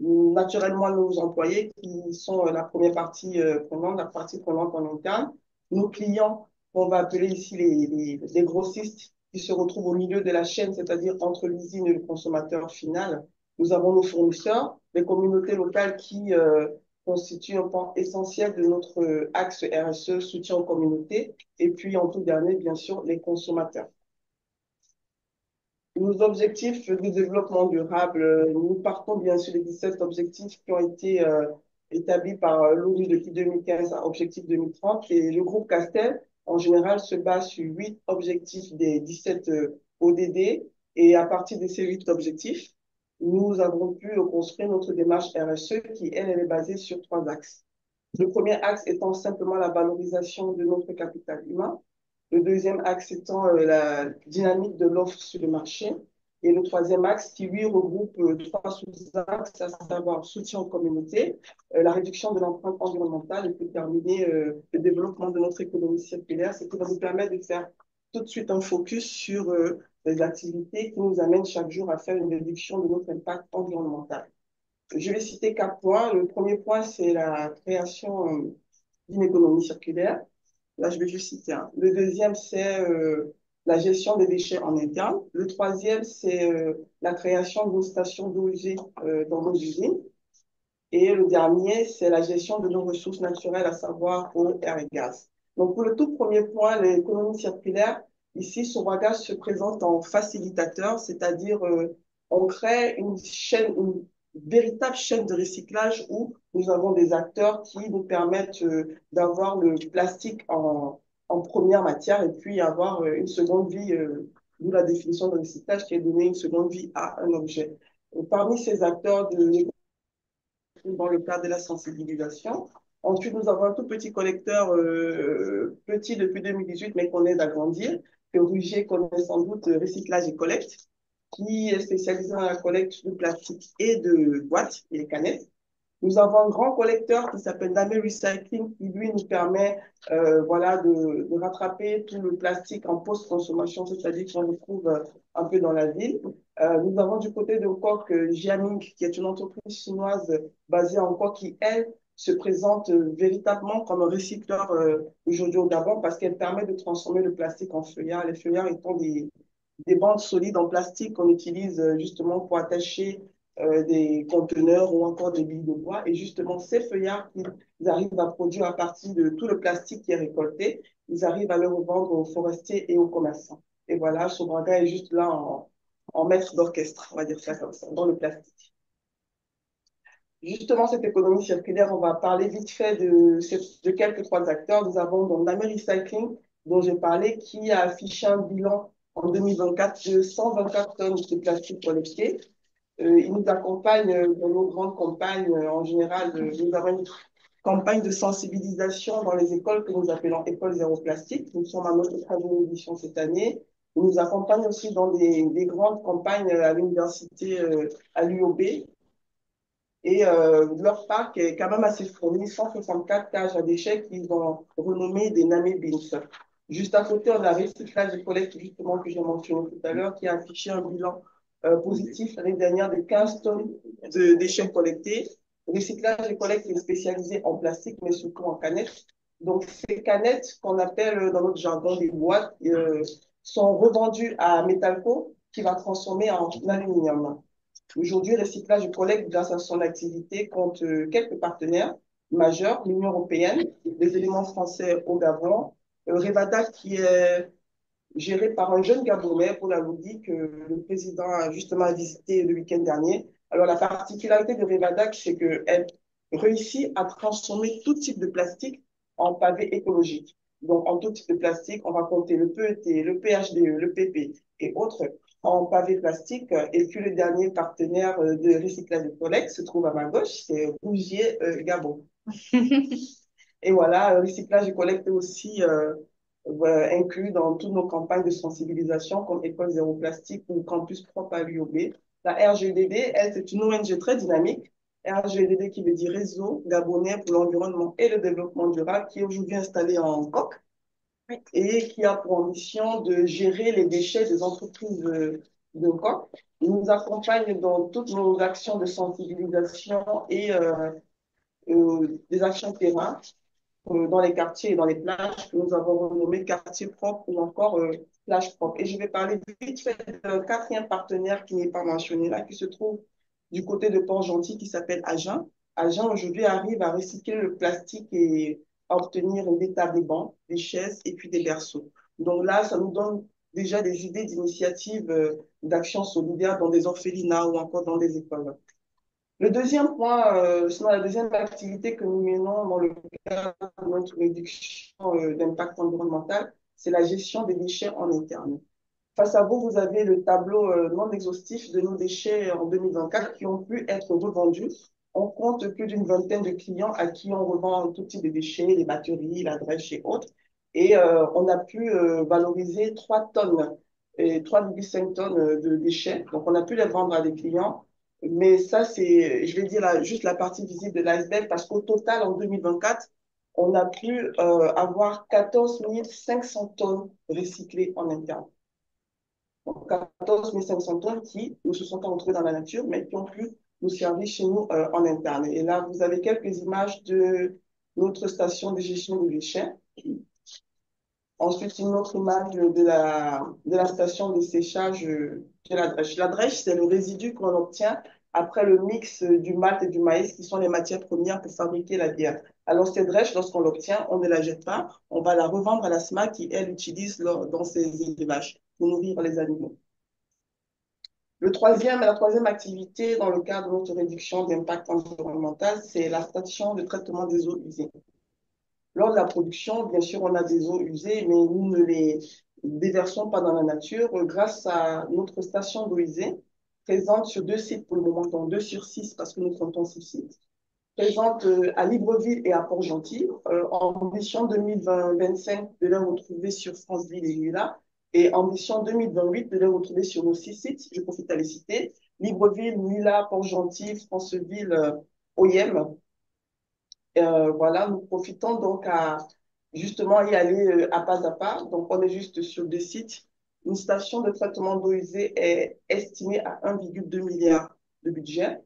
Naturellement, nos employés qui sont la première partie prenante, la partie prenante en interne. Nos clients, qu'on va appeler ici les grossistes, qui se retrouvent au milieu de la chaîne, c'est-à-dire entre l'usine et le consommateur final. Nous avons nos fournisseurs, les communautés locales qui constituent un pan essentiel de notre axe RSE, soutien aux communautés, et puis en tout dernier, bien sûr, les consommateurs. Nos objectifs de développement durable, nous partons bien sûr des 17 objectifs qui ont été établis par l'ONU depuis 2015 à objectif 2030 et le groupe Castel, en général, se base sur 8 objectifs des 17 ODD et à partir de ces 8 objectifs, nous avons pu construire notre démarche RSE qui, elle est basée sur 3 axes. Le premier axe étant simplement la valorisation de notre capital humain. Le deuxième axe étant la dynamique de l'offre sur le marché. Et le troisième axe qui, lui, regroupe 3 sous-axes, à savoir soutien aux communautés, la réduction de l'empreinte environnementale et puis terminer le développement de notre économie circulaire, ce qui va nous permettre de faire tout de suite un focus sur les activités qui nous amènent chaque jour à faire une réduction de notre impact environnemental. Je vais citer 4 points. Le premier point, c'est la création d'une économie circulaire. Là, je vais juste citer un. Le deuxième, c'est la gestion des déchets en interne. Le troisième, c'est la création de nos stations d'eau usée dans nos usines. Et le dernier, c'est la gestion de nos ressources naturelles, à savoir eau, air et gaz. Donc, pour le tout premier point, l'économie circulaire, ici, Sobraga se présente en facilitateur, c'est-à-dire on crée une chaîne, une véritable chaîne de recyclage où nous avons des acteurs qui nous permettent d'avoir le plastique en première matière et puis avoir une seconde vie, d'où la définition de recyclage qui est donner une seconde vie à un objet. Et parmi ces acteurs dans le cadre de la sensibilisation. Ensuite, nous avons un tout petit collecteur, petit depuis 2018, mais qu'on aide à grandir, que Rugier connaît sans doute, recyclage et collecte, qui est spécialisé dans la collecte de plastique et de boîtes et les canettes. Nous avons un grand collecteur qui s'appelle Damé Recycling qui, lui, nous permet voilà, de rattraper tout le plastique en post-consommation, c'est-à-dire qu'on le trouve un peu dans la ville. Nous avons du côté de Hankook Jiaming, qui est une entreprise chinoise basée à Hankook qui, elle, se présente véritablement comme un recycleur aujourd'hui au Gabon parce qu'elle permet de transformer le plastique en feuillard. Les feuillards étant des bandes solides en plastique qu'on utilise justement pour attacher des conteneurs ou encore des billes de bois. Et justement, ces feuillards qu'ils arrivent à produire à partir de tout le plastique qui est récolté, ils arrivent à le revendre aux forestiers et aux commerçants. Et voilà, Sobraga est juste là en maître d'orchestre, on va dire ça comme ça, dans le plastique. Justement, cette économie circulaire, on va parler vite fait de quelques 3 acteurs. Nous avons donc Damé Recycling, dont j'ai parlé, qui a affiché un bilan en 2024 de 124 tonnes de plastique collecté. Il nous accompagne dans nos grandes campagnes. En général, nous avons campagne de sensibilisation dans les écoles que nous appelons écoles zéro plastique. Nous sommes à notre troisième édition cette année. Ils nous accompagnent aussi dans des grandes campagnes à l'université, à l'UOB. Et leur parc est quand même assez fourni, 164 cages à déchets qu'ils ont renommées des Namé Bins. Juste à côté, on a Recyclage et Collecte, justement, que j'ai mentionné tout à l'heure, qui a affiché un bilan positif l'année dernière de 15 tonnes de déchets collectés. Recyclage et Collecte est spécialisé en plastique, mais surtout en canettes. Donc, ces canettes, qu'on appelle dans notre jargon des boîtes, sont revendues à Metalco, qui va transformer en aluminium. Aujourd'hui, Recyclage et Collecte, grâce à son activité, compte quelques partenaires majeurs, l'Union européenne, les éléments français au Gabon, Revada qui est géré par un jeune Gabonais, Paul Aloudi, que le président a justement visité le week-end dernier. Alors, la particularité de Revada, c'est qu'elle réussit à transformer tout type de plastique en pavé écologique. Donc, en tout type de plastique, on va compter le PET, le PHDE, le PP et autres en pavé plastique. Et puis, le dernier partenaire de recyclage de collecte se trouve à ma gauche, c'est Rougier Gabon. Et voilà, recyclage et collecte est aussi inclus dans toutes nos campagnes de sensibilisation comme École Zéro Plastique ou Campus Propre à l'UOB. La RGDD, elle, c'est une ONG très dynamique. RGDD qui veut dire Réseau Gabonais pour l'environnement et le développement durable, qui est aujourd'hui installé en COC et qui a pour ambition de gérer les déchets des entreprises de COC. Il nous accompagne dans toutes nos actions de sensibilisation et des actions terrain dans les quartiers et dans les plages que nous avons renommés quartiers propres ou encore plages propres. Et je vais parler vite fait d'un quatrième partenaire qui n'est pas mentionné là, qui se trouve du côté de Port-Gentil, qui s'appelle Agen. Agen, aujourd'hui, arrive à recycler le plastique et à obtenir des tables, des bancs, des chaises et puis des berceaux. Donc là, ça nous donne déjà des idées d'initiatives d'action solidaire dans des orphelinats ou encore dans des écoles. Le deuxième point, sinon la deuxième activité que nous menons dans le cadre de notre réduction d'impact environnemental, c'est la gestion des déchets en interne. Face à vous, vous avez le tableau non exhaustif de nos déchets en 2024 qui ont pu être revendus. On compte plus d'une vingtaine de clients à qui on revend tout type de déchets, les batteries, la drèche et autres. Et on a pu valoriser 3 tonnes et 3,5 tonnes de déchets. Donc, on a pu les vendre à des clients. Mais ça, c'est, je vais dire juste la partie visible de l'iceberg parce qu'au total, en 2024, on a pu avoir 14 500 tonnes recyclées en interne. Donc, 14 500 tonnes qui ne se sont pas retrouvées dans la nature, mais qui ont pu nous servir chez nous en interne. Et là, vous avez quelques images de notre station de gestion des déchets. Ensuite, une autre image de la station de séchage de la drèche. La drèche, c'est le résidu qu'on obtient après le mix du malt et du maïs, qui sont les matières premières pour fabriquer la bière. Alors, cette drèche, lorsqu'on l'obtient, on ne la jette pas, on va la revendre à la SMAC qui, elle, l'utilise dans ses élevages pour nourrir les animaux. La troisième activité dans le cadre de notre réduction d'impact environnemental, c'est la station de traitement des eaux usées. Lors de la production, bien sûr, on a des eaux usées, mais nous ne les déversons pas dans la nature grâce à notre station d'eau usée, présente sur 2 sites pour le moment, donc 2 sur 6 parce que nous comptons 6 sites, présente à Libreville et à Port-Gentil. Ambition 2025 de les retrouver sur Franceville et Lula, et ambition 2028 de les retrouver sur nos 6 sites. Je profite à les citer: Libreville, Lula, Port-Gentil, Franceville, Oyem. Voilà, nous profitons donc à justement y aller à pas à pas. Donc, on est juste sur 2 sites. Une station de traitement d'eau usée est estimée à 1,2 milliard de budget.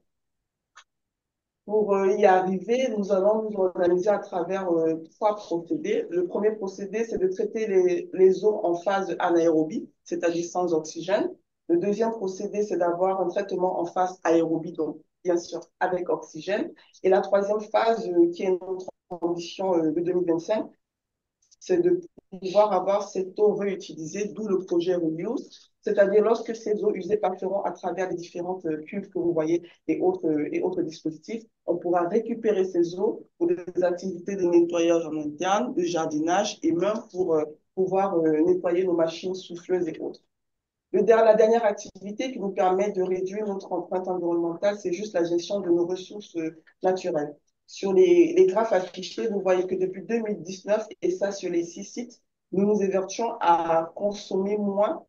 Pour y arriver, nous allons nous organiser à travers 3 procédés. Le premier procédé, c'est de traiter les eaux en phase anaérobie, c'est-à-dire sans oxygène. Le deuxième procédé, c'est d'avoir un traitement en phase aérobie, donc bien sûr avec oxygène. Et la troisième phase, qui est notre ambition de 2025, c'est de pouvoir avoir cette eau réutilisée, d'où le projet Reuse, c'est-à-dire lorsque ces eaux usées passeront à travers les différentes cuves que vous voyez et autres dispositifs, on pourra récupérer ces eaux pour des activités de nettoyage en interne, de jardinage et même pour pouvoir nettoyer nos machines souffleuses et autres. La dernière activité qui nous permet de réduire notre empreinte environnementale, c'est juste la gestion de nos ressources naturelles. Sur les graphes affichés, vous voyez que depuis 2019, et ça sur les 6 sites, nous nous évertuons à consommer moins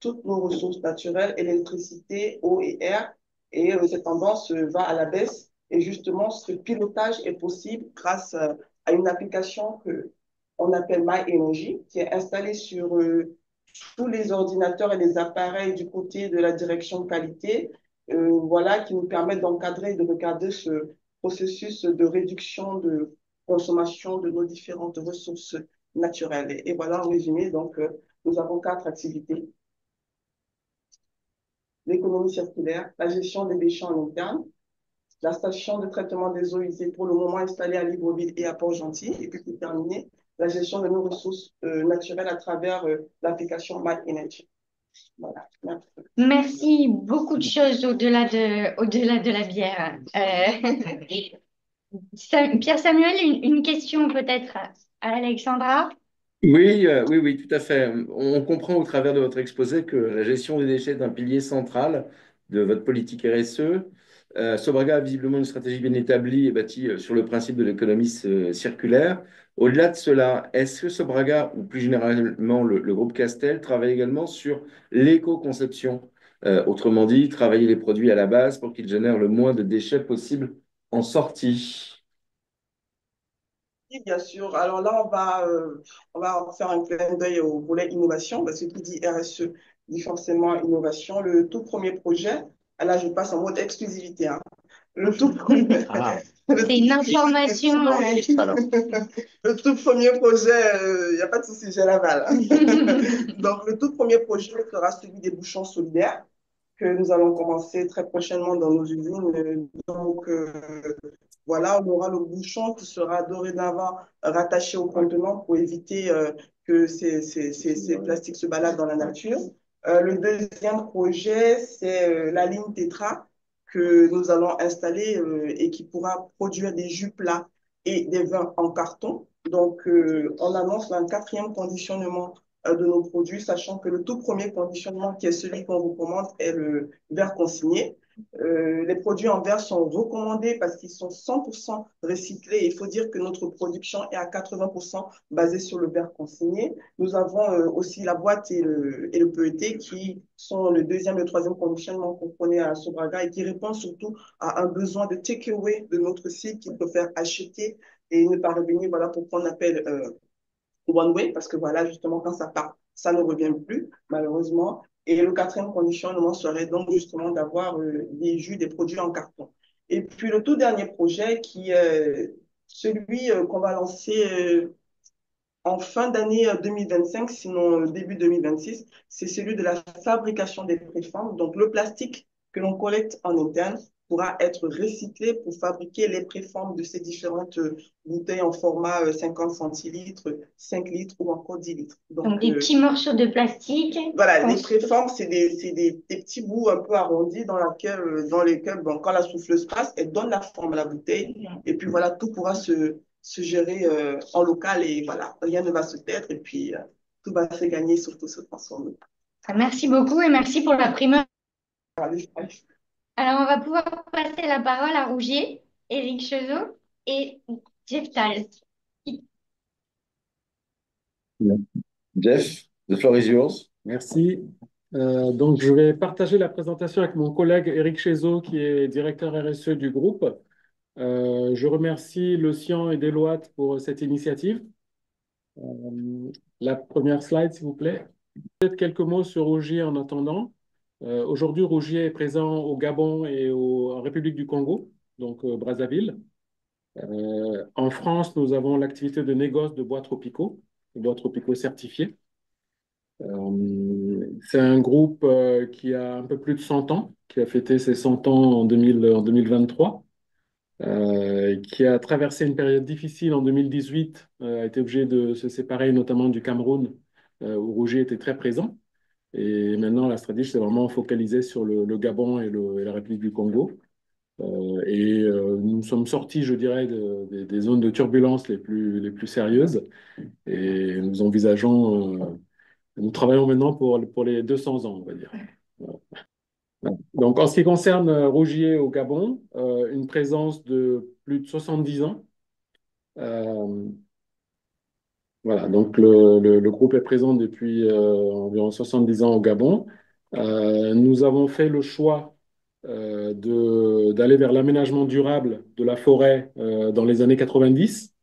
toutes nos ressources naturelles, électricité, eau et air. Et cette tendance va à la baisse. Et justement, ce pilotage est possible grâce à une application que on appelle MyEnergy, qui est installée sur tous les ordinateurs et les appareils du côté de la direction qualité, voilà, qui nous permet d'encadrer et de regarder ce processus de réduction de consommation de nos différentes ressources naturelles. Et voilà, en résumé, donc, nous avons 4 activités: l'économie circulaire, la gestion des déchets en interne, la station de traitement des eaux usées pour le moment installée à Libreville et à Port-Gentil, et puis pour terminer, la gestion de nos ressources naturelles à travers l'application MyEnergy. Voilà. Merci.
Merci, beaucoup de choses au-delà de la bière. Pierre Samuel, une question peut-être à Alexandra.
Oui, oui, oui, tout à fait. On comprend au travers de votre exposé que la gestion des déchets est un pilier central de votre politique RSE. Sobraga a visiblement une stratégie bien établie et bâtie sur le principe de l'économie circulaire. Au-delà de cela, est-ce que Sobraga, ou plus généralement le groupe Castel, travaille également sur l'éco-conception? Autrement dit, travailler les produits à la base pour qu'ils génèrent le moins de déchets possible en sortie.
Oui, bien sûr. Alors là, on va faire un clin d'œil au volet innovation, parce que qui dit RSE dit forcément innovation. Le tout premier projet, là, je passe en mode exclusivité, hein. Le tout premier,
Ah,
C'est une information.
alors,
le tout premier projet, il n'y a pas de souci, j'ai l'aval. Donc, le tout premier projet sera celui des bouchons solidaires que nous allons commencer très prochainement dans nos usines. Donc, voilà, on aura le bouchon qui sera dorénavant rattaché au contenant pour éviter que ces plastiques se baladent dans la nature. Le deuxième projet, c'est la ligne Tetra que nous allons installer et qui pourra produire des jus plats et des vins en carton. Donc, on annonce un quatrième conditionnement de nos produits, sachant que le tout premier conditionnement, qui est celui qu'on vous commande, est le verre consigné. Les produits en verre sont recommandés parce qu'ils sont 100% recyclés. Il faut dire que notre production est à 80% basée sur le verre consigné. Nous avons aussi la boîte et le PET qui sont le deuxième et le troisième conditionnement qu'on connaît à Sobraga et qui répondent surtout à un besoin de takeaway de notre site qu'il peut faire acheter et ne pas revenir, voilà pourquoi on appelle one way, parce que voilà, justement, quand ça part, ça ne revient plus, malheureusement. Et le quatrième conditionnement serait donc justement d'avoir des jus, des produits en carton. Et puis le tout dernier projet qui est celui qu'on va lancer en fin d'année 2025, sinon début 2026, c'est celui de la fabrication des préformes. Donc, le plastique que l'on collecte en interne pourra être recyclé pour fabriquer les préformes de ces différentes bouteilles en format 50 centilitres, 5 litres ou encore 10 litres.
Donc, des petits morceaux de plastique.
Voilà, les préformes, c'est des petits bouts un peu arrondis dans lesquels, bon, quand la souffleuse passe, elle donne la forme à la bouteille. Et puis voilà, tout pourra se gérer en local et voilà, rien ne va se perdre et puis tout va se gagner, surtout se transformer.
Merci beaucoup et merci pour la primeur.
Voilà.
Alors, on va pouvoir passer la parole à Rougier, Éric Chezot et Jeff Tals.
Jeff, the floor is yours.
Merci. Donc, je vais partager la présentation avec mon collègue Éric Chezot, qui est directeur RSE du groupe. Je remercie Locian et Deloitte pour cette initiative. La première slide, s'il vous plaît. Peut-être quelques mots sur Rougier en attendant. Aujourd'hui, Rougier est présent au Gabon et en République du Congo, donc Brazzaville. En France, nous avons l'activité de négoce de bois tropicaux certifiés. C'est un groupe qui a un peu plus de 100 ans, qui a fêté ses 100 ans en 2023, qui a traversé une période difficile en 2018, a été obligé de se séparer notamment du Cameroun, où Rougier était très présent. Et maintenant, la stratégie s'est vraiment focalisée sur le Gabon et la République du Congo. Nous sommes sortis, je dirais, des zones de turbulence les plus sérieuses. Et nous travaillons maintenant pour les 200 ans, on va dire. Voilà. Donc, en ce qui concerne Rougier au Gabon, une présence de plus de 70 ans. Euh, voilà, donc le groupe est présent depuis environ 70 ans au Gabon. Nous avons fait le choix d'aller vers l'aménagement durable de la forêt dans les années 90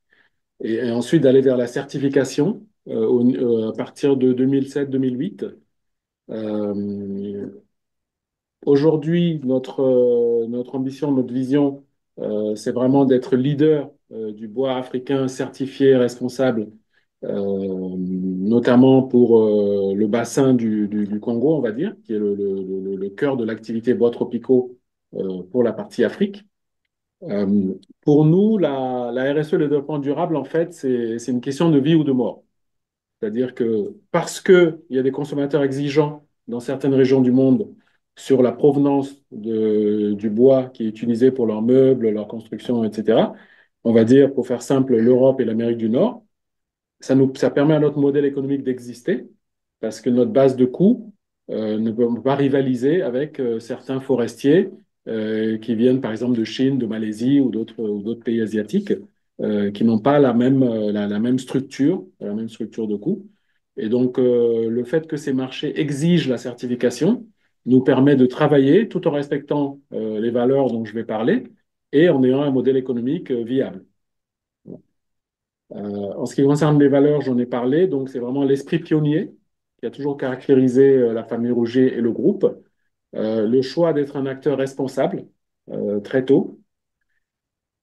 et ensuite d'aller vers la certification à partir de 2007-2008. Euh, Aujourd'hui, notre ambition, notre vision, c'est vraiment d'être leader du bois africain certifié responsable, notamment pour le bassin du Congo, on va dire, qui est le cœur de l'activité bois tropicaux pour la partie Afrique. Pour nous, la RSE, le développement durable, en fait, c'est une question de vie ou de mort. C'est-à-dire que parce qu'il y a des consommateurs exigeants dans certaines régions du monde sur la provenance du bois qui est utilisé pour leurs meubles, leur construction, etc., on va dire, pour faire simple, l'Europe et l'Amérique du Nord, ça permet à notre modèle économique d'exister parce que notre base de coûts ne peut pas rivaliser avec certains forestiers qui viennent par exemple de Chine, de Malaisie ou d'autres pays asiatiques qui n'ont pas la même la même structure de coûts. Et donc, le fait que ces marchés exigent la certification nous permet de travailler tout en respectant les valeurs dont je vais parler et en ayant un modèle économique viable. En ce qui concerne les valeurs, j'en ai parlé. Donc, c'est vraiment l'esprit pionnier qui a toujours caractérisé la famille Rouget et le groupe. Le choix d'être un acteur responsable très tôt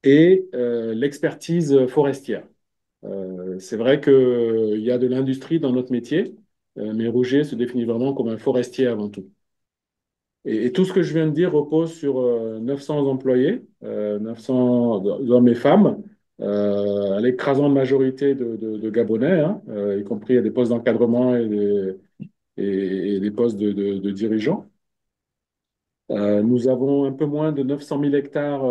et l'expertise forestière. C'est vrai qu'il y a de l'industrie dans notre métier, mais Rouget se définit vraiment comme un forestier avant tout. Et tout ce que je viens de dire repose sur 900 employés, 900 hommes et femmes, à l'écrasante majorité de Gabonais, hein, y compris à des postes d'encadrement et des postes de dirigeants. Nous avons un peu moins de 900 000 hectares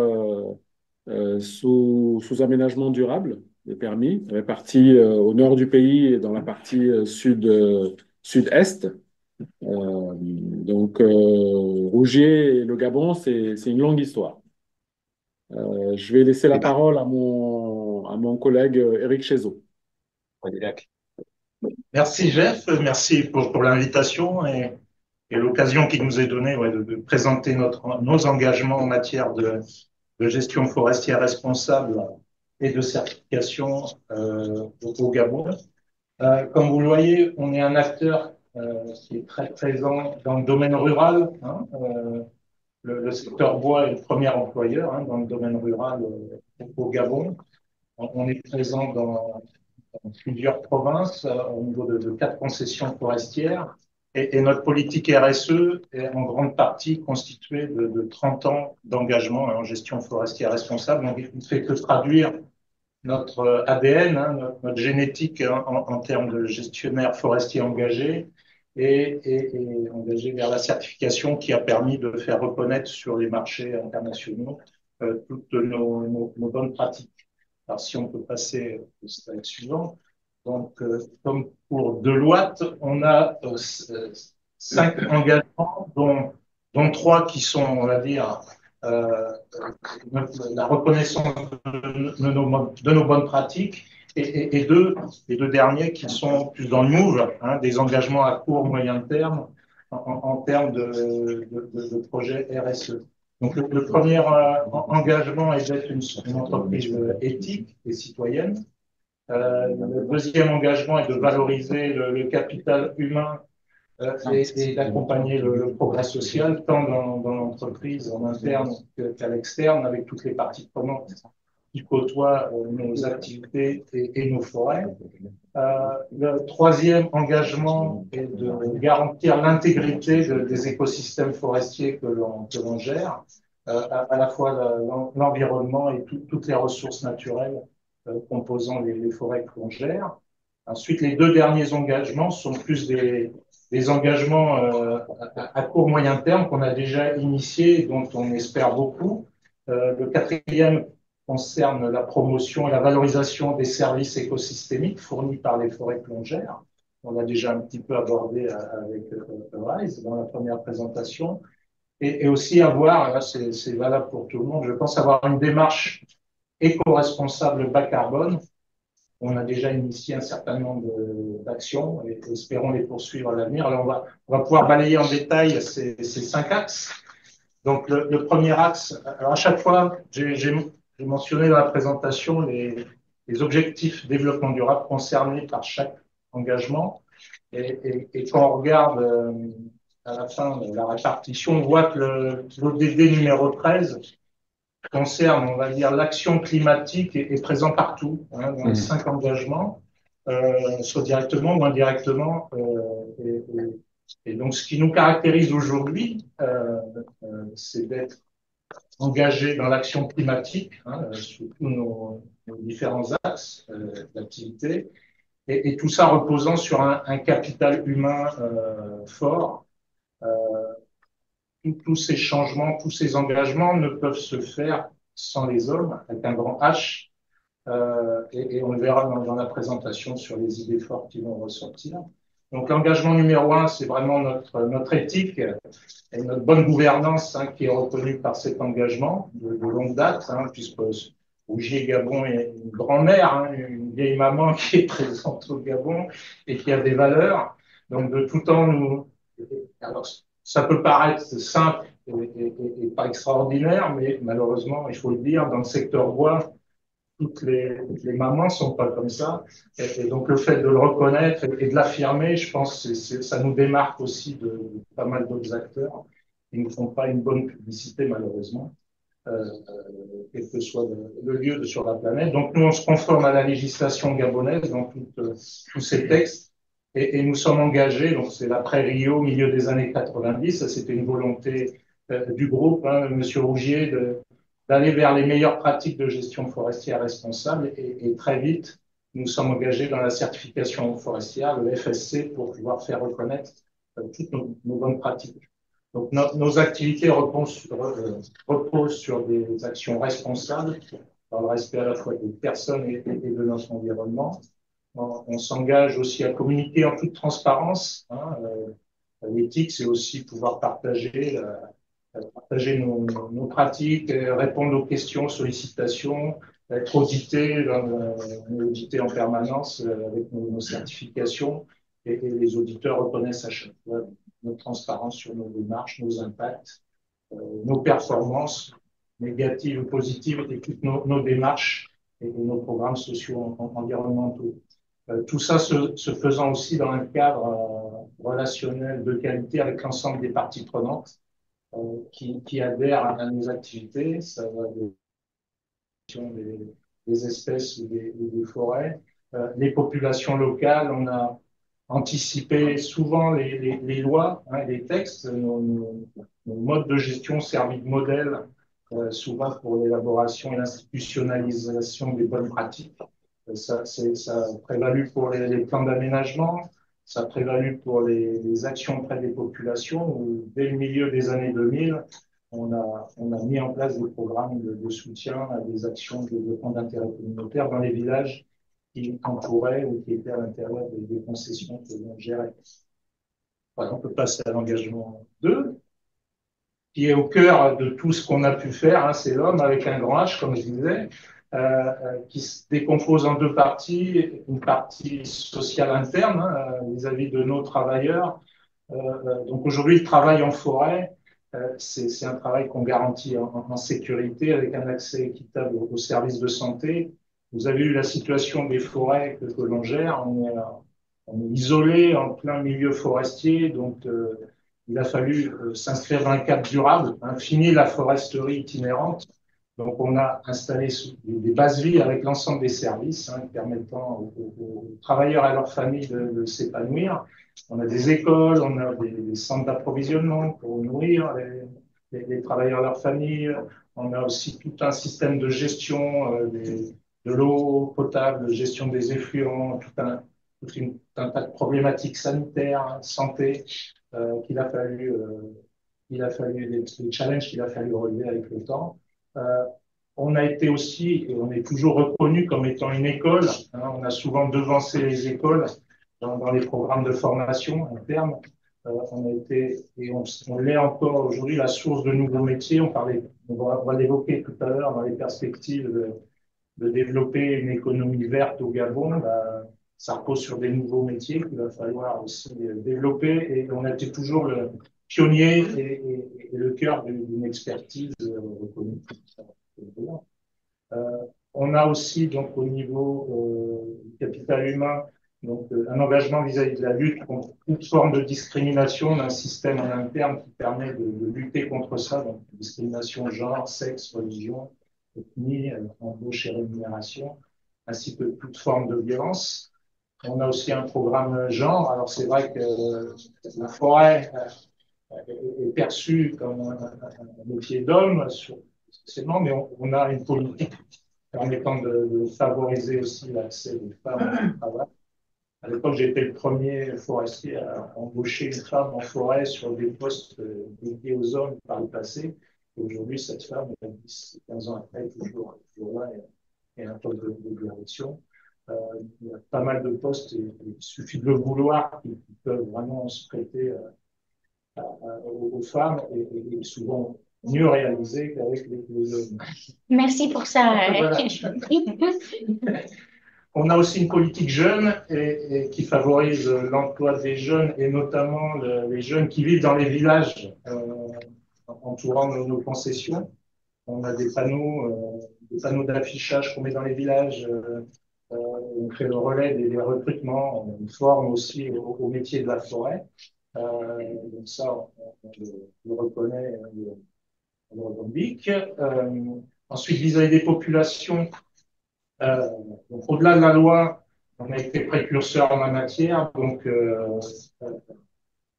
sous aménagement durable, des permis, répartis au nord du pays et dans la partie sud-est. Rougier et le Gabon, c'est une longue histoire. Je vais laisser la parole à mon collègue Éric Chezeau.
Merci Jeff, merci pour l'invitation et l'occasion qui nous est donnée de présenter nos engagements en matière de gestion forestière responsable et de certification au Gabon. Comme vous le voyez, on est un acteur qui est très présent dans le domaine rural. Hein, le secteur bois est le premier employeur dans le domaine rural au Gabon. On est présent dans plusieurs provinces au niveau de 4 concessions forestières. Et notre politique RSE est en grande partie constituée de 30 ans d'engagement en gestion forestière responsable. Donc, il ne fait que traduire notre ADN, notre génétique en termes de gestionnaire forestier engagé et engagé vers la certification qui a permis de faire reconnaître sur les marchés internationaux toutes nos bonnes pratiques. Alors, si on peut passer au slide suivant. Donc, comme pour Deloitte, on a 5 engagements, dont 3 qui sont, on va dire, la reconnaissance de nos bonnes pratiques et les deux derniers qui sont plus dans le move, des engagements à court, moyen terme en termes de projets RSE. Donc, le premier engagement est d'être une entreprise éthique et citoyenne. Le deuxième engagement est de valoriser le capital humain et d'accompagner le progrès social, tant dans l'entreprise en interne qu'à l'externe, avec toutes les parties prenantes qui côtoient nos activités et nos forêts. Le troisième engagement est de garantir l'intégrité des écosystèmes forestiers que l'on gère, à la fois l'environnement et toutes les ressources naturelles composant les forêts que l'on gère. Ensuite, les 2 derniers engagements sont plus des engagements à court moyen terme qu'on a déjà initiés et dont on espère beaucoup. Le 4e concerne la promotion et la valorisation des services écosystémiques fournis par les forêts que l'on gère. On l'a déjà un petit peu abordé avec Rise dans la première présentation. Et aussi avoir, là c'est valable pour tout le monde, je pense avoir une démarche éco-responsable bas carbone. On a déjà initié un certain nombre d'actions et espérons les poursuivre à l'avenir. Alors, on va pouvoir balayer en détail ces 5 axes. Donc, le premier axe, alors à chaque fois, j'ai mentionné dans la présentation les objectifs développement durable concernés par chaque engagement. Et quand on regarde à la fin de la répartition, on voit que l'ODD numéro 13 concerne, on va dire, l'action climatique est présent partout, hein, dans les 5 engagements, soit directement ou indirectement. Et donc, ce qui nous caractérise aujourd'hui, c'est d'être engagé dans l'action climatique, hein, sous tous nos différents axes d'activité, et tout ça reposant sur un capital humain fort. Tous ces changements, tous ces engagements ne peuvent se faire sans les hommes, avec un grand H, et on le verra dans la présentation sur les idées fortes qui vont ressortir. Donc l'engagement numéro 1, c'est vraiment notre éthique et notre bonne gouvernance, hein, qui est reconnue par cet engagement de longue date, hein, puisque Rougier Gabon est une grand-mère, hein, une vieille maman qui est présente au Gabon et qui a des valeurs. Donc de tout temps, alors, ça peut paraître simple et pas extraordinaire, mais malheureusement, il faut le dire, dans le secteur bois, toutes les mamans sont pas comme ça. Et donc, le fait de le reconnaître et de l'affirmer, je pense, ça nous démarque aussi de pas mal d'autres acteurs qui ne font pas une bonne publicité, malheureusement, quel que soit le lieu sur la planète. Donc, nous, on se conforme à la législation gabonaise dans tous ces textes. Et nous sommes engagés, donc c'est l'après-Rio, au milieu des années 90, ça c'était une volonté du groupe, hein, Monsieur Rougier, d'aller vers les meilleures pratiques de gestion forestière responsable. Et très vite, nous sommes engagés dans la certification forestière, le FSC, pour pouvoir faire reconnaître toutes nos bonnes pratiques. Donc nos activités reposent sur des actions responsables, dans le respect à la fois des personnes et de notre environnement. On s'engage aussi à communiquer en toute transparence, hein. L'éthique, c'est aussi pouvoir partager nos pratiques, répondre aux questions, sollicitations, être audité, on est audité en permanence avec nos certifications, et les auditeurs reconnaissent à chaque fois notre transparence sur nos démarches, nos impacts, nos performances négatives ou positives et toutes nos démarches et nos programmes sociaux environnementaux. Tout ça se faisant aussi dans un cadre relationnel de qualité avec l'ensemble des parties prenantes qui adhèrent à nos activités. Ça va des espèces ou des forêts. Les populations locales, on a anticipé souvent les lois, hein, les textes, nos modes de gestion servis de modèle, souvent pour l'élaboration et l'institutionnalisation des bonnes pratiques. Ça a prévalu pour les plans d'aménagement, ça a prévalu pour les actions auprès des populations, où dès le milieu des années 2000, on a mis en place des programmes de soutien à des actions de développement d'intérêt communautaire dans les villages qui entouraient ou qui étaient à l'intérieur des concessions que l'on gérait. Voilà, on peut passer à l'engagement 2, qui est au cœur de tout ce qu'on a pu faire, hein, c'est l'homme avec un grand H, comme je disais, qui se décompose en 2 parties, une partie sociale interne, hein, vis-à-vis de nos travailleurs. Donc aujourd'hui, le travail en forêt, c'est un travail qu'on garantit en sécurité avec un accès équitable aux services de santé. Vous avez eu la situation des forêts que l'on gère. On est isolé en plein milieu forestier, donc il a fallu s'inscrire dans un cadre durable, hein, fini la foresterie itinérante. Donc, on a installé des bases vie avec l'ensemble des services, hein, permettant aux travailleurs et à leurs familles de s'épanouir. On a des écoles, on a des centres d'approvisionnement pour nourrir les travailleurs et leurs familles. On a aussi tout un système de gestion de l'eau potable, de gestion des effluents, tout un tas de problématiques sanitaires, santé, des challenges qu'il a fallu relever avec le temps. On a été aussi, et on est toujours reconnu comme étant une école, hein, on a souvent devancé les écoles dans les programmes de formation interne. On a été, et on l'est encore aujourd'hui, la source de nouveaux métiers. On va l'évoquer tout à l'heure dans les perspectives de développer une économie verte au Gabon, bah, ça repose sur des nouveaux métiers qu'il va falloir aussi développer. Et on a été toujours le pionnier et le cœur d'une expertise reconnue. Euh, on a aussi donc au niveau du capital humain donc un engagement vis-à-vis de la lutte contre toute forme de discrimination. On a un système en interne qui permet de lutter contre ça, donc discrimination genre, sexe, religion, ethnie, embauche et rémunération, ainsi que toute forme de violence. On a aussi un programme genre. Alors c'est vrai que la forêt est perçue comme un métier d'homme, essentiellement, mais on a une politique permettant de favoriser aussi l'accès des femmes au travail. À l'époque, j'ai été le premier forestier à embaucher une femme en forêt sur des postes dédiés aux hommes par le passé. Et aujourd'hui, cette femme, 10, 15 ans après, toujours là et un poste de direction. Il y a pas mal de postes, et il suffit de le vouloir, qui peuvent vraiment se prêter aux femmes et souvent mieux réalisés qu'avec les hommes.
Merci pour ça.
Voilà. On a aussi une politique jeune et qui favorise l'emploi des jeunes et notamment les jeunes qui vivent dans les villages entourant nos concessions. On a des panneaux d'affichage qu'on met dans les villages. On fait le relais des recrutements. On forme aussi au métier de la forêt. Donc ça, on le reconnaît, on le revendique. Ensuite, vis-à-vis des populations, donc au-delà de la loi, on a été précurseur en la matière. Donc,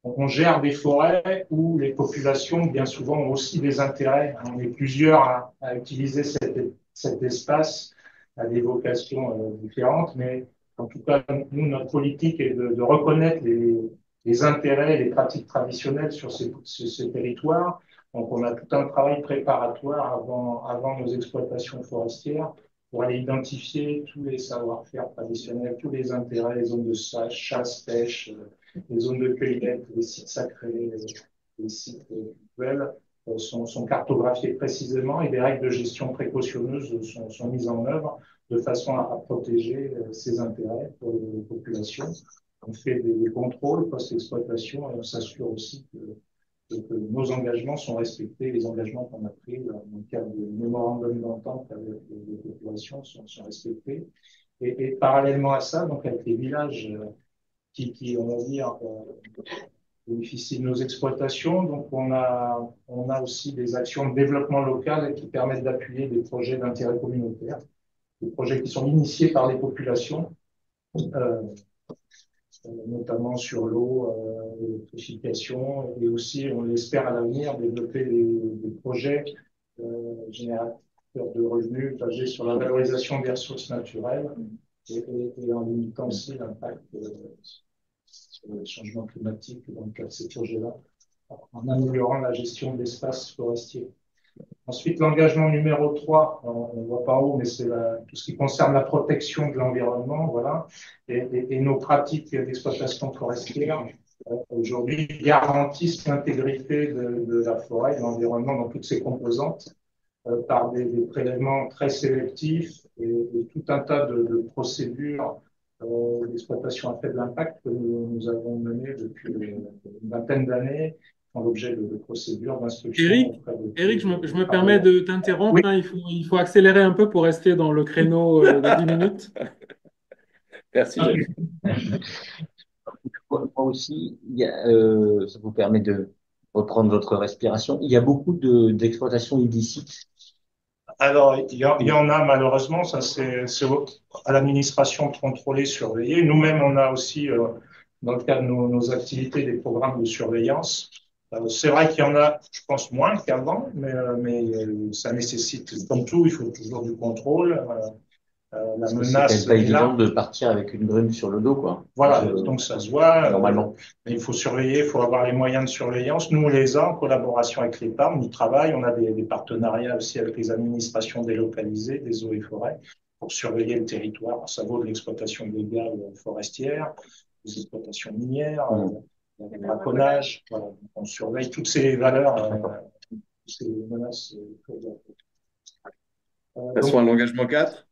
on gère des forêts où les populations, bien souvent, ont aussi des intérêts. On est plusieurs à utiliser cet espace à des vocations différentes, mais en tout cas, nous, notre politique est de reconnaître les intérêts et les pratiques traditionnelles sur ces territoires. Donc, on a tout un travail préparatoire avant nos exploitations forestières pour aller identifier tous les savoir-faire traditionnels, tous les intérêts, les zones de chasse, pêche, les zones de cueillette, les sites sacrés, les sites cultuels sont cartographiés précisément et des règles de gestion précautionneuses sont mises en œuvre de façon à protéger ces intérêts pour les populations. On fait des contrôles post-exploitation et on s'assure aussi que nos engagements sont respectés, les engagements qu'on a pris dans le cadre du mémorandum d'entente avec les populations sont respectés. Et parallèlement à ça, donc avec les villages qui on va dire, bénéficient de nos exploitations. Donc, on a aussi des actions de développement local qui permettent d'appuyer des projets d'intérêt communautaire, des projets qui sont initiés par les populations, notamment sur l'eau, l'électrification, et aussi, on l'espère à l'avenir, développer des projets générateurs de revenus basés sur la valorisation des ressources naturelles et en limitant aussi l'impact sur le changement climatique dans le cadre de ces projets-là, en améliorant la gestion de l'espace forestier. Ensuite, l'engagement numéro 3, on ne voit pas où, mais c'est tout ce qui concerne la protection de l'environnement, voilà, et nos pratiques d'exploitation forestière aujourd'hui garantissent l'intégrité de la forêt, de l'environnement dans toutes ses composantes, par des prélèvements très sélectifs et tout un tas de procédures d'exploitation à faible impact que nous avons menées depuis une vingtaine d'années font l'objet de procédures d'instruction.
Eric, je me permets de t'interrompre.
Oui.
Hein, il faut accélérer un peu pour rester dans le créneau de 10 minutes.
Merci, Jeff.
Moi aussi, ça vous permet de reprendre votre respiration. Il y a beaucoup d'exploitations illicites.
Alors, il y en a malheureusement, ça c'est à l'administration de contrôler, surveiller. Nous-mêmes, on a aussi, dans le cadre de nos activités, des programmes de surveillance. C'est vrai qu'il y en a, je pense, moins qu'avant, mais ça nécessite, comme tout, il faut toujours du contrôle. La menace
c'est pas
est
évident
là.
de partir avec une brume sur le dos, quoi.
Voilà, donc ça se voit.
Normalement.
Mais il faut surveiller, il faut avoir les moyens de surveillance. Nous, on les a en collaboration avec l'État, on y travaille. On a des partenariats aussi avec les administrations délocalisées des eaux et forêts pour surveiller le territoire. Ça vaut de l'exploitation illégale forestière, des exploitations minières, le braconnage. Voilà. On surveille toutes ces valeurs, ces menaces.
Passons à l'engagement 4.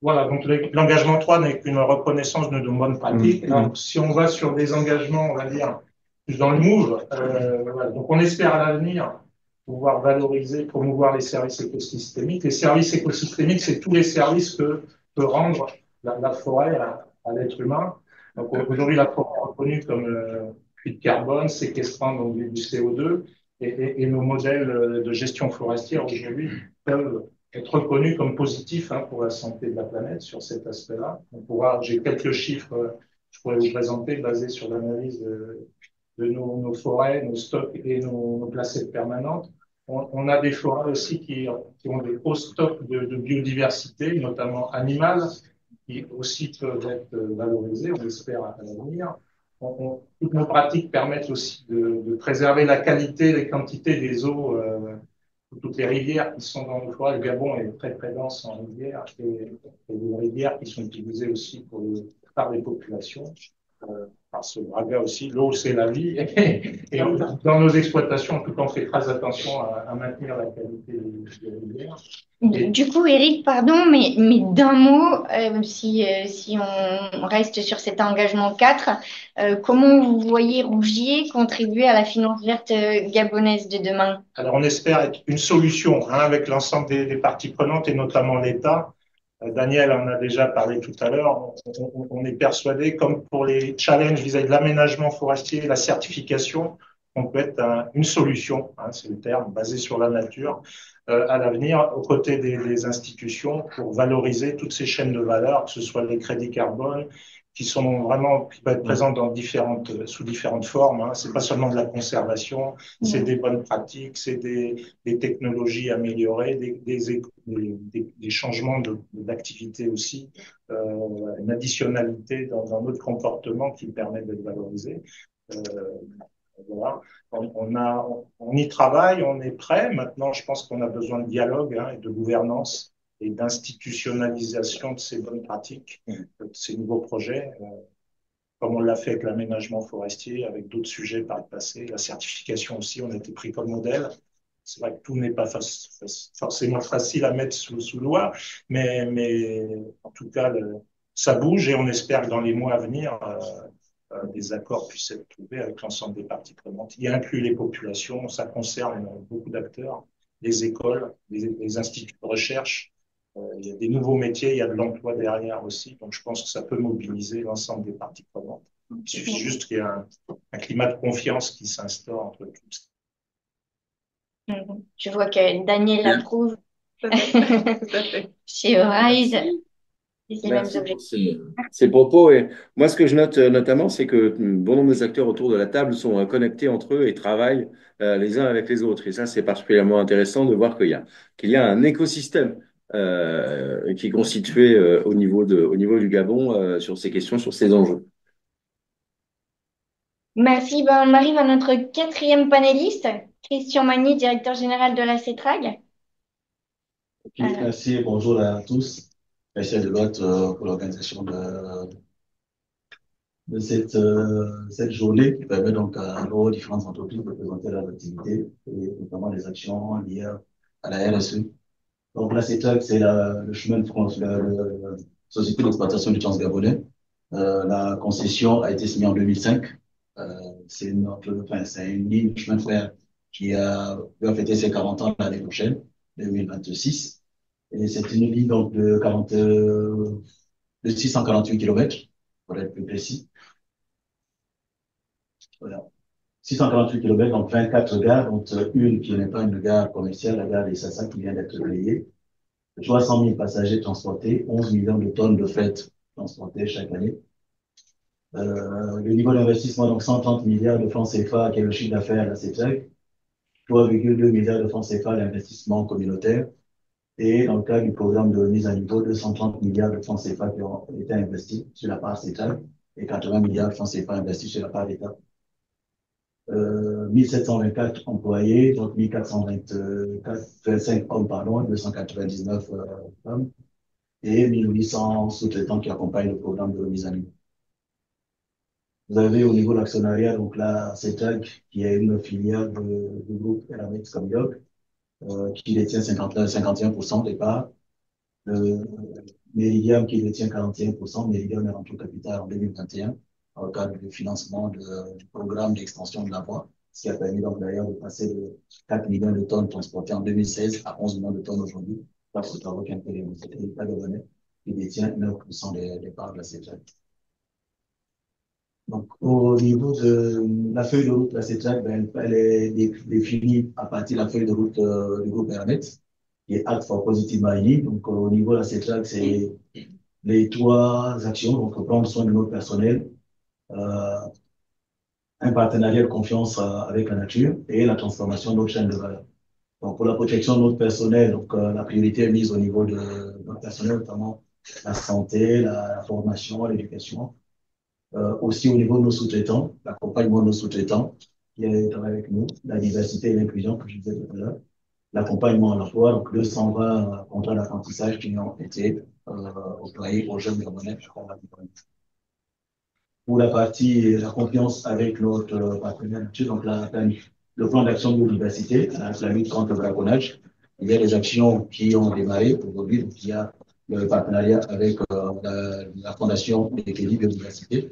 Voilà, donc l'engagement 3 n'est qu'une reconnaissance de nos bonnes pratiques. Alors, si on va sur des engagements, on va dire, plus dans le move, voilà. Donc on espère à l'avenir pouvoir valoriser, promouvoir les services écosystémiques. Les services écosystémiques, c'est tous les services que peut rendre la forêt à l'être humain. Donc aujourd'hui, la forêt est reconnue comme puits de carbone, séquestrant donc du CO2, et nos modèles de gestion forestière aujourd'hui peuvent être reconnu comme positif pour la santé de la planète sur cet aspect-là. J'ai quelques chiffres que je pourrais vous présenter basés sur l'analyse de nos forêts, nos stocks et nos placettes permanentes. On a des forêts aussi qui ont des hauts stocks de biodiversité, notamment animale, qui aussi peuvent être valorisés, on l'espère à l'avenir. Toutes nos pratiques permettent aussi de préserver la qualité, les quantités des eaux toutes les rivières qui sont dans nos forêts. Le Gabon est très très dense en rivières et des rivières qui sont utilisées aussi par les populations. Par ce braga aussi, l'eau c'est la vie. Et dans nos exploitations, en tout cas, on fait très attention à maintenir la qualité des rivières.
Du coup, Eric, pardon, mais d'un mot, si on reste sur cet engagement 4, comment vous voyez Rougier contribuer à la finance verte gabonaise de demain?
Alors, on espère être une solution avec l'ensemble des parties prenantes et notamment l'État. Daniel en a déjà parlé tout à l'heure. On est persuadé, comme pour les challenges vis-à-vis de l'aménagement forestier, la certification, on peut être une solution, c'est le terme, basé sur la nature, à l'avenir, aux côtés des institutions, pour valoriser toutes ces chaînes de valeur, que ce soit les crédits carbone, qui peuvent être présents sous différentes formes. C'est pas seulement de la conservation, c'est des bonnes pratiques, c'est des technologies améliorées, des changements d'activité aussi, une additionnalité dans notre comportement qui permet d'être valorisé. Voilà. On y travaille, on est prêt. Maintenant, je pense qu'on a besoin de dialogue et de gouvernance et d'institutionnalisation de ces bonnes pratiques, de ces nouveaux projets, comme on l'a fait avec l'aménagement forestier, avec d'autres sujets par le passé. La certification aussi, on a été pris comme modèle. C'est vrai que tout n'est pas forcément facile à mettre sous loi, mais en tout cas, ça bouge et on espère que dans les mois à venir, des accords puissent être trouvés avec l'ensemble des parties prenantes. Il inclut les populations, ça concerne beaucoup d'acteurs, les écoles, les instituts de recherche. Il y a des nouveaux métiers, il y a de l'emploi derrière aussi. Donc, je pense que ça peut mobiliser l'ensemble des parties prenantes. Il suffit juste qu'il y ait un climat de confiance qui s'instaure entre tous.
Je vois que Daniel
Bien.
approuve
Tout à fait.
chez Horizon les mêmes
Merci pour
objectifs.
ces propos. Et moi, ce que je note notamment, c'est que bon nombre des acteurs autour de la table sont connectés entre eux et travaillent les uns avec les autres. Et ça, c'est particulièrement intéressant de voir qu'il y a un écosystème qui est constitué au niveau du Gabon sur ces questions, sur ces enjeux.
Merci. Ben, on arrive à notre quatrième panéliste, Christian Magny, directeur général de la CETRAG.
Ok, merci, bonjour à tous. Merci à Deloitte pour l'organisation de cette journée qui permet donc à nos différentes entreprises de présenter leurs activités et notamment les actions liées à la RSE. Donc la CETRAG, c'est le chemin de France, la Société d'exploitation du Transgabonais. La concession a été signée en 2005. C'est une ligne de chemin de fer qui va fêter ses 40 ans l'année prochaine, 2026. Et c'est une ligne donc de 648 km, pour être plus précis. Voilà. 648 km, donc 24 gares, dont une qui n'est pas une gare commerciale, la gare des Sassa qui vient d'être payée. 300 000 passagers transportés, 11 millions de tonnes de fret transportées chaque année. Le niveau d'investissement, donc 130 milliards de francs CFA, qui est le chiffre d'affaires de la CETRAG, 3,2 milliards de francs CFA d'investissement communautaire. Et dans le cas du programme de mise à niveau, 230 milliards de francs CFA qui ont été investis sur la part CETRAG et 80 milliards de francs CFA investis sur la part d'État. 1724 employés, donc 1425 hommes, pardon, 299 femmes, et 1800 sous-traitants qui accompagnent le programme de mise à niveau. Vous avez au niveau de l'actionnariat, donc la CETRAG, qui est une filiale du groupe Eramex Combiok, qui détient 51% des parts. Le Meridiam qui détient 41%, Meridiam est rentré au capital en 2021 dans le cadre du financement du programme d'extension de la voie, ce qui a permis donc d'ailleurs de passer de 4 millions de tonnes transportées en 2016 à 11 millions de tonnes aujourd'hui, grâce au travail qu'a fait l'État de Benin, qui détient 9% des parts de la CETRAC. Donc, au niveau de la feuille de route, la CETRAC, ben, elle est définie à partir de la feuille de route du groupe Hermet, qui est Act for Positive Mining. Donc, au niveau de la CETRAC, c'est les trois actions, donc prendre soin de notre personnel, euh, un partenariat de confiance avec la nature et la transformation de notre chaîne de valeur. Donc, pour la protection de notre personnel, donc, la priorité est mise au niveau de notre personnel, notamment la santé, la formation, l'éducation. Aussi au niveau de nos sous-traitants, l'accompagnement de nos sous-traitants qui travaillent avec nous, la diversité et l'inclusion, que je disais tout à l'heure, l'accompagnement à l'emploi, donc 220 contrats d'apprentissage qui ont été octroyés aux jeunes Gabonais. Pour la partie la confiance avec notre partenaire, donc le plan d'action biodiversité, la lutte contre le braconnage, il y a des actions qui ont démarré aujourd'hui. Donc, il y a le partenariat avec la Fondation d'équilibre biodiversité.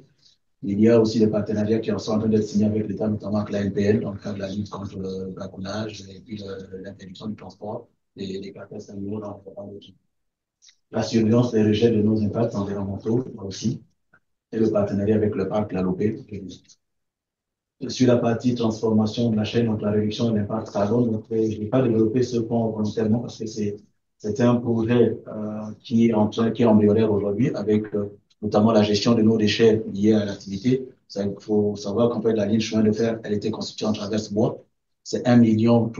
Il y a aussi des partenariats qui sont en train d'être signés avec l'État, notamment avec la NPL, dans le cadre de la lutte contre le braconnage et puis l'interdiction du transport des carcasses animaux dans le la surveillance des rejets de nos impacts environnementaux aussi, et le partenariat avec le parc La Lopé. Sur la partie transformation de la chaîne, donc la réduction de l'impact carbone, donc, je n'ai pas développé ce point volontairement parce que c'était un projet qui est embryonnaire aujourd'hui avec notamment la gestion de nos déchets liés à l'activité. Il faut savoir qu'en fait, la ligne chemin de fer, elle était constituée en traverse bois. C'est 1,1 million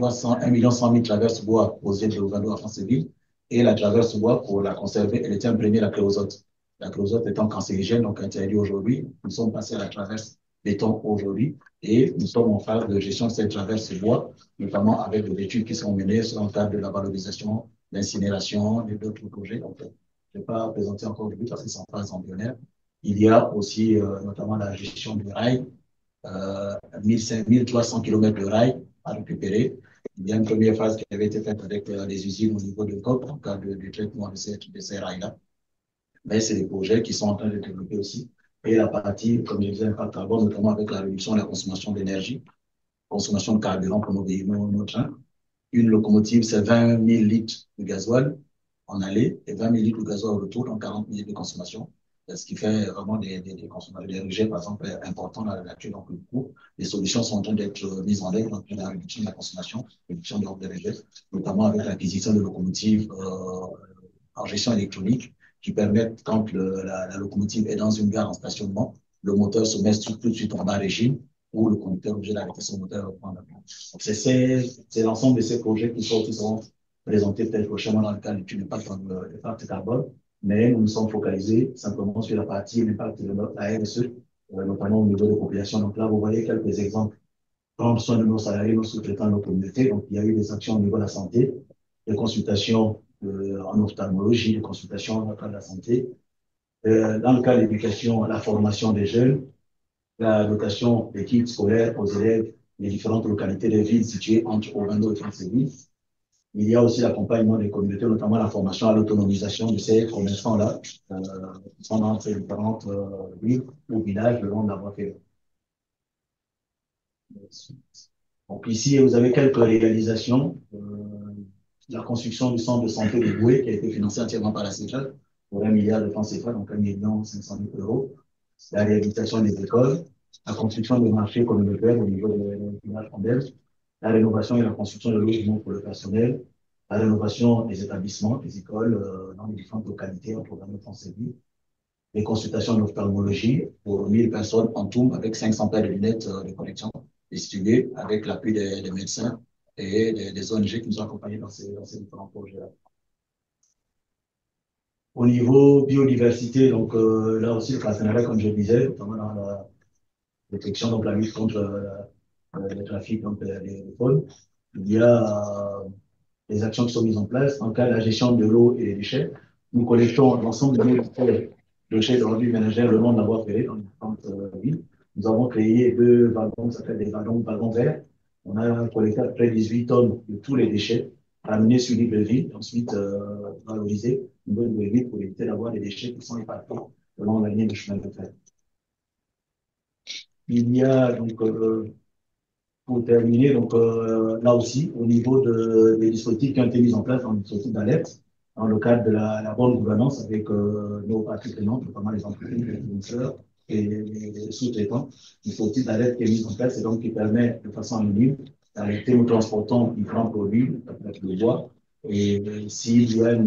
traverses bois posées de Ovando à Franceville. Et la traverse bois, pour la conserver, elle était imprégnée de la créosote. La créosote étant cancérigène, donc interdite aujourd'hui. Nous sommes passés à la traverse béton aujourd'hui. Et nous sommes en phase de gestion de cette traverse bois, notamment avec des études qui sont menées sur le cadre de la valorisation, l'incinération et d'autres projets. Donc, je ne vais pas présenter encore aujourd'hui parce qu'ils sont en phase embryonnaire. Il y a aussi notamment la gestion du rail, 1300 km de rail à récupérer. Il y a une première phase qui avait été faite avec les usines au niveau de COP, en cas du traitement de ces rails-là. Mais c'est des projets qui sont en train de développer aussi. Et la partie, comme je disais, impact carbone, notamment avec la réduction de la consommation d'énergie, consommation de carburant pour nos trains. Une locomotive, c'est 20 000 litres de gasoil en aller et 20 000 litres de gasoil au retour, donc 40 000 litres de consommation. Ce qui fait vraiment des consommations, des rejets, par exemple, importants dans la nature. Donc, du coup, les solutions sont en train d'être mises en œuvre dans la réduction de la consommation, réduction de des rejets, notamment avec l'acquisition de locomotives en gestion électronique qui permettent, quand la locomotive est dans une gare en stationnement, le moteur se met tout de suite en bas régime où le conducteur est obligé d'arrêter son moteur et reprendre la place. Donc, c'est l'ensemble de ces projets qui seront présentés peut-être prochainement dans le cadre du impact carbone, mais nous nous sommes focalisés simplement sur la partie l'impact de la RSE, notamment au niveau des populations. Donc là, vous voyez quelques exemples. Prendre soin de nos salariés, nos sous-traitants, nos communautés. Donc, il y a eu des actions au niveau de la santé, des consultations en ophtalmologie, des consultations dans le cadre de la santé. Dans le cas de l'éducation, la formation des jeunes, la dotation des kits scolaires aux élèves des différentes localités des villes situées entre Ovando et Franceville. Il y a aussi l'accompagnement des communautés, notamment la formation à l'autonomisation de ces commerçants-là, qui sont dans ces différentes villes ou villages le long de la voie ferrée. Donc ici, vous avez quelques réalisations. La construction du centre de santé de Boué, qui a été financé entièrement par la CETRAC, pour 1 milliard de francs CFA, donc 1,5 million d'euros. La réhabilitation des écoles, la construction des marchés communautaires au niveau des villages rondelles, la rénovation et la construction de logements pour le personnel, la rénovation des établissements, des écoles dans les différentes localités en programme de Franceville, les consultations d'ophtalmologie pour 1000 personnes en tout, avec 500 paires de lunettes de connexion distribuées avec l'appui des médecins et des ONG qui nous ont accompagnés dans ces différents projets-là. Au niveau biodiversité, donc là aussi le partenariat, comme je le disais, notamment dans la détection, donc la lutte contre le trafic donc, des faunes, il y a des actions qui sont mises en place. En cas de la gestion de l'eau et des déchets, nous collectons l'ensemble de nos déchets d'ordures ménagères le long de la voie ferrée dans les différentes villes. Nous avons créé 2 wagons, ça s'appelle des wagons verts. On a collecté à près de 18 tonnes de tous les déchets, ramenés sur l'île de ville, ensuite valorisés niveau de Libreville pour éviter d'avoir des déchets qui sont éparpillés selon la ligne de chemin de fer. Il y a donc, pour terminer, donc là aussi, au niveau des dispositifs qui ont été mis en place dans le dispositif d'alerte, dans le cadre de la bonne gouvernance avec nos parties prenantes, notamment les entreprises, les fournisseurs et les sous-traitants, le dispositif d'alerte qui est mis en place et donc qui permet de façon anonyme d'arrêter nous transportons différents produits, avec le bois, et s'il y a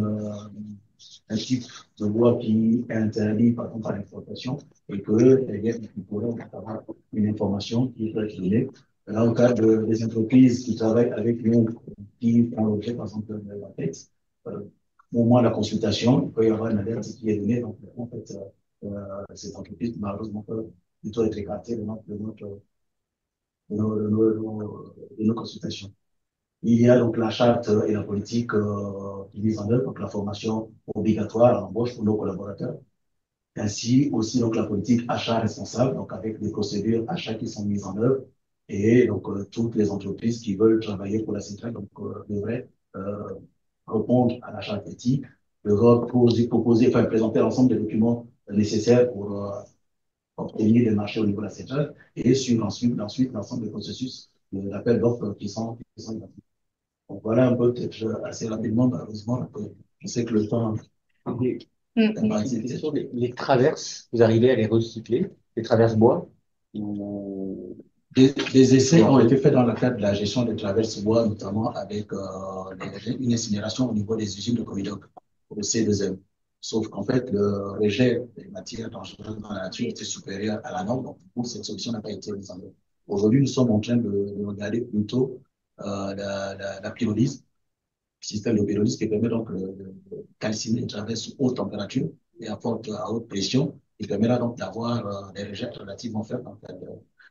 un type de bois qui est interdit par exemple par l'exportation et que il pourrait avoir une information qui peut être donnée. Dans le cadre des entreprises qui travaillent avec nous, qui font l'objet, par exemple, de la tête, au moment de la consultation, il peut y avoir une alerte qui est donnée. Donc, en fait, ces entreprises, malheureusement, peuvent plutôt être écartées de nos consultations. Il y a donc la charte et la politique qui mise en œuvre, donc la formation obligatoire à l'embauche pour nos collaborateurs. Ainsi aussi donc la politique achat responsable, donc avec des procédures achats qui sont mises en œuvre. Et donc, toutes les entreprises qui veulent travailler pour la CETRAC devraient répondre à la charte éthique, devraient proposer, enfin, présenter l'ensemble des documents nécessaires pour obtenir des marchés au niveau de la CETRAC et suivre ensuite l'ensemble des processus d'appel d'offres qui sont identifiés. Donc, voilà un peu, peut-être assez rapidement, malheureusement, je sais que le temps
les traverses, vous arrivez à les recycler, les traverses bois ou...
Des essais ont été faits dans le cadre de la gestion des traverses bois, notamment avec une incinération au niveau des usines de Comidoc, pour le C2M. Sauf qu'en fait, le rejet des matières dangereuses dans la nature était supérieur à la norme, donc pour cette solution n'a pas été mise en œuvre. Aujourd'hui, nous sommes en train de regarder plutôt la pyrolyse, le système de pyrolyse qui permet donc de calciner les traverses sous haute température et à haute pression, qui permettra donc d'avoir des rejets relativement faibles en fait.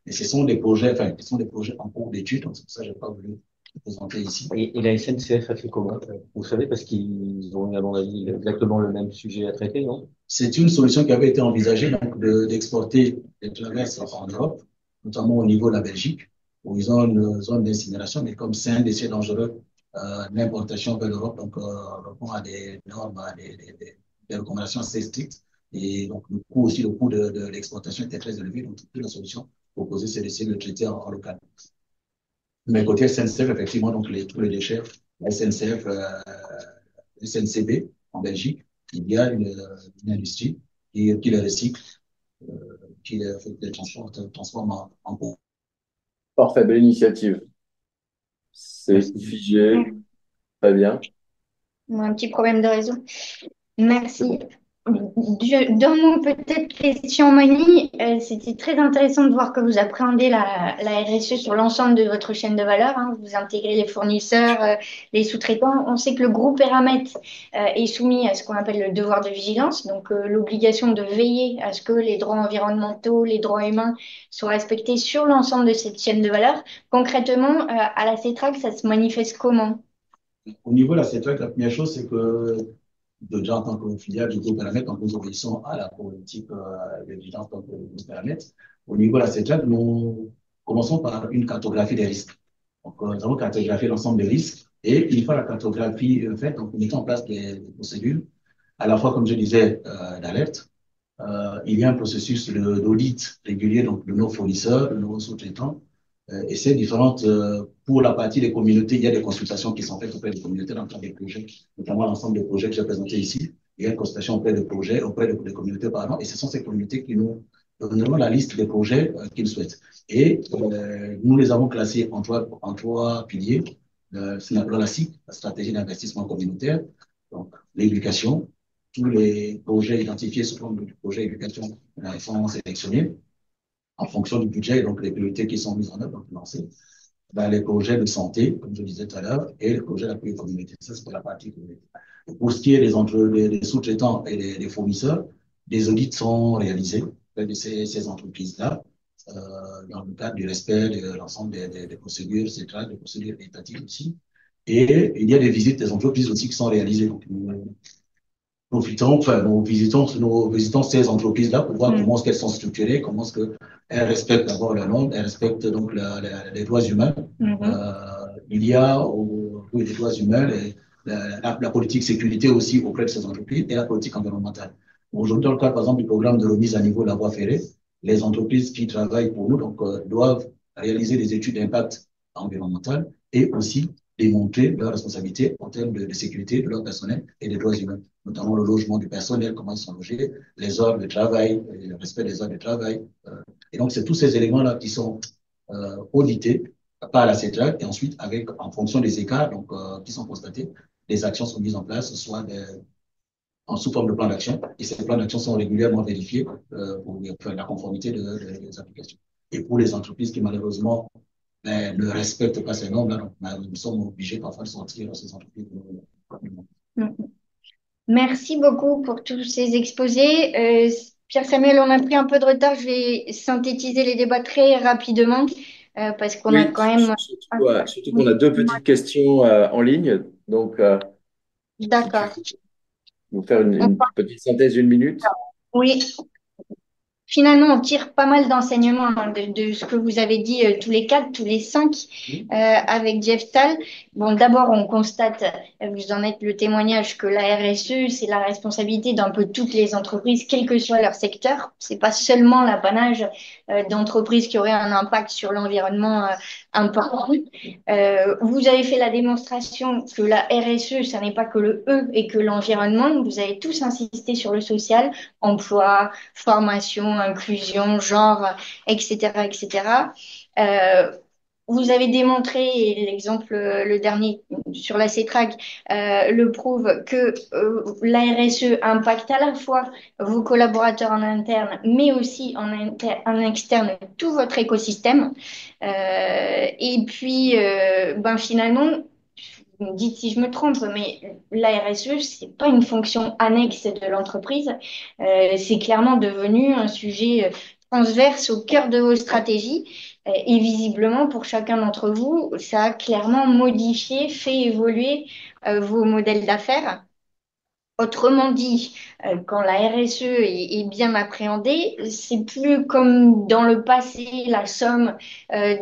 Mais ce sont des projets, enfin, ce sont des projets en cours d'étude, donc c'est pour ça que je n'ai pas voulu le présenter ici.
Et la SNCF a fait comment? Vous savez, parce qu'ils ont, à mon avis, exactement le même sujet à traiter, non?
C'est une solution qui avait été envisagée, donc, d'exporter les traverses en Europe, notamment au niveau de la Belgique, où ils ont une zone d'incinération, mais comme c'est un déchet dangereux, l'importation vers l'Europe, donc, répond à des normes, à des recommandations assez strictes. Et donc, le coût de l'exportation était très élevé, donc, toute la solution proposée, c'est d'essayer de le traiter en local. Mais côté SNCF, effectivement, donc, tous les déchets, la SNCF, SNCB, en Belgique, il y a une industrie qui les recycle, qui les transforme en pot.
Parfait, belle initiative. C'est figé, très bien.
Un petit problème de réseau. Merci. Dans mon peut-être question Moni, c'était très intéressant de voir que vous appréhendez la RSE sur l'ensemble de votre chaîne de valeur, hein. Vous intégrez les fournisseurs, les sous-traitants. On sait que le groupe Eramet est soumis à ce qu'on appelle le devoir de vigilance, donc l'obligation de veiller à ce que les droits environnementaux, les droits humains soient respectés sur l'ensemble de cette chaîne de valeur. Concrètement, à la CETRAC, ça se manifeste comment?
Au niveau de la CETRAC, la première chose, c'est que déjà en tant que filiale du groupe Eramet, donc nous obéissons à la politique de vigilance du groupe Eramet. Au niveau de la CETRAC, nous commençons par une cartographie des risques. Donc, nous avons cartographié l'ensemble des risques et une fois la cartographie faite, donc, nous mettons en place des procédures, à la fois, comme je disais, d'alerte. Il y a un processus d'audit régulier donc, de nos fournisseurs, de nos sous-traitants. Et c'est différentes, pour la partie des communautés, il y a des consultations qui sont faites auprès des communautés dans le cadre des projets, notamment l'ensemble des projets que j'ai présentés ici. Il y a une consultation auprès des projets, auprès des communautés, pardon, et ce sont ces communautés qui nous donnent la liste des projets qu'ils souhaitent. Et nous les avons classés en trois piliers. C'est la SIC, la stratégie d'investissement communautaire, donc l'éducation. Tous les projets identifiés sous forme de projet d'éducation sont sélectionnés en fonction du budget, donc les priorités qui sont mises en œuvre, donc financées, dans les projets de santé, comme je disais tout à l'heure, et les projets d'appui communautaire. Ça, c'est pour la partie communautaire. Pour ce qui est des sous-traitants et des fournisseurs, des audits sont réalisés de ces entreprises-là, dans le cadre du respect de l'ensemble des procédures, etc., des procédures étatiques aussi. Et il y a des visites des entreprises aussi qui sont réalisées. Donc, nous visitons ces entreprises-là pour voir comment est-ce qu'elles sont structurées, comment est-ce qu'elles respectent d'abord la norme, elles respectent donc les droits humains. Il y a, oui, les droits humains, la politique sécurité aussi auprès de ces entreprises et la politique environnementale. Aujourd'hui, dans le cadre, par exemple, du programme de remise à niveau de la voie ferrée, les entreprises qui travaillent pour nous donc, doivent réaliser des études d'impact environnemental et aussi démontrer leur responsabilité en termes de sécurité de leur personnel et des droits humains, notamment le logement du personnel, comment ils sont logés, les heures de travail, le respect des heures de travail. Et donc, c'est tous ces éléments-là qui sont audités par la CETRAC et ensuite, avec, en fonction des écarts donc, qui sont constatés, des actions sont mises en place, soit en sous forme de plan d'action, et ces plans d'action sont régulièrement vérifiés pour la conformité des applications. Et pour les entreprises qui, malheureusement, ne respectent pas ces normes-là, donc, nous sommes obligés parfois de sortir ces entreprises.
Merci beaucoup pour tous ces exposés. Pierre-Samuel, on a pris un peu de retard. Je vais synthétiser les débats très rapidement parce qu'on a
Oui,
quand même...
surtout qu'on a deux petites questions en ligne. Donc, si tu
D'accord.
veux nous faire une petite synthèse d'une minute.
Oui, finalement, on tire pas mal d'enseignements de ce que vous avez dit tous les quatre, tous les cinq, avec Jeff Stahl. Bon, d'abord, on constate, vous en êtes le témoignage, que la RSE, c'est la responsabilité d'un peu toutes les entreprises, quel que soit leur secteur. C'est pas seulement l'apanage d'entreprises qui auraient un impact sur l'environnement important. Vous avez fait la démonstration que la RSE, ça n'est pas que le E et que l'environnement. Vous avez tous insisté sur le social, emploi, formation, inclusion, genre, etc., etc. Euh, Vous avez démontré, et l'exemple, le dernier sur la CETRAC, le prouve que la RSE impacte à la fois vos collaborateurs en interne, mais aussi en externe, tout votre écosystème. Et puis, ben finalement, vous me dites si je me trompe, mais la RSE, c'est pas une fonction annexe de l'entreprise. C'est clairement devenu un sujet transverse au cœur de vos stratégies. Et visiblement, pour chacun d'entre vous, ça a clairement modifié, fait évoluer vos modèles d'affaires. Autrement dit, quand la RSE est bien appréhendée, c'est plus comme dans le passé la somme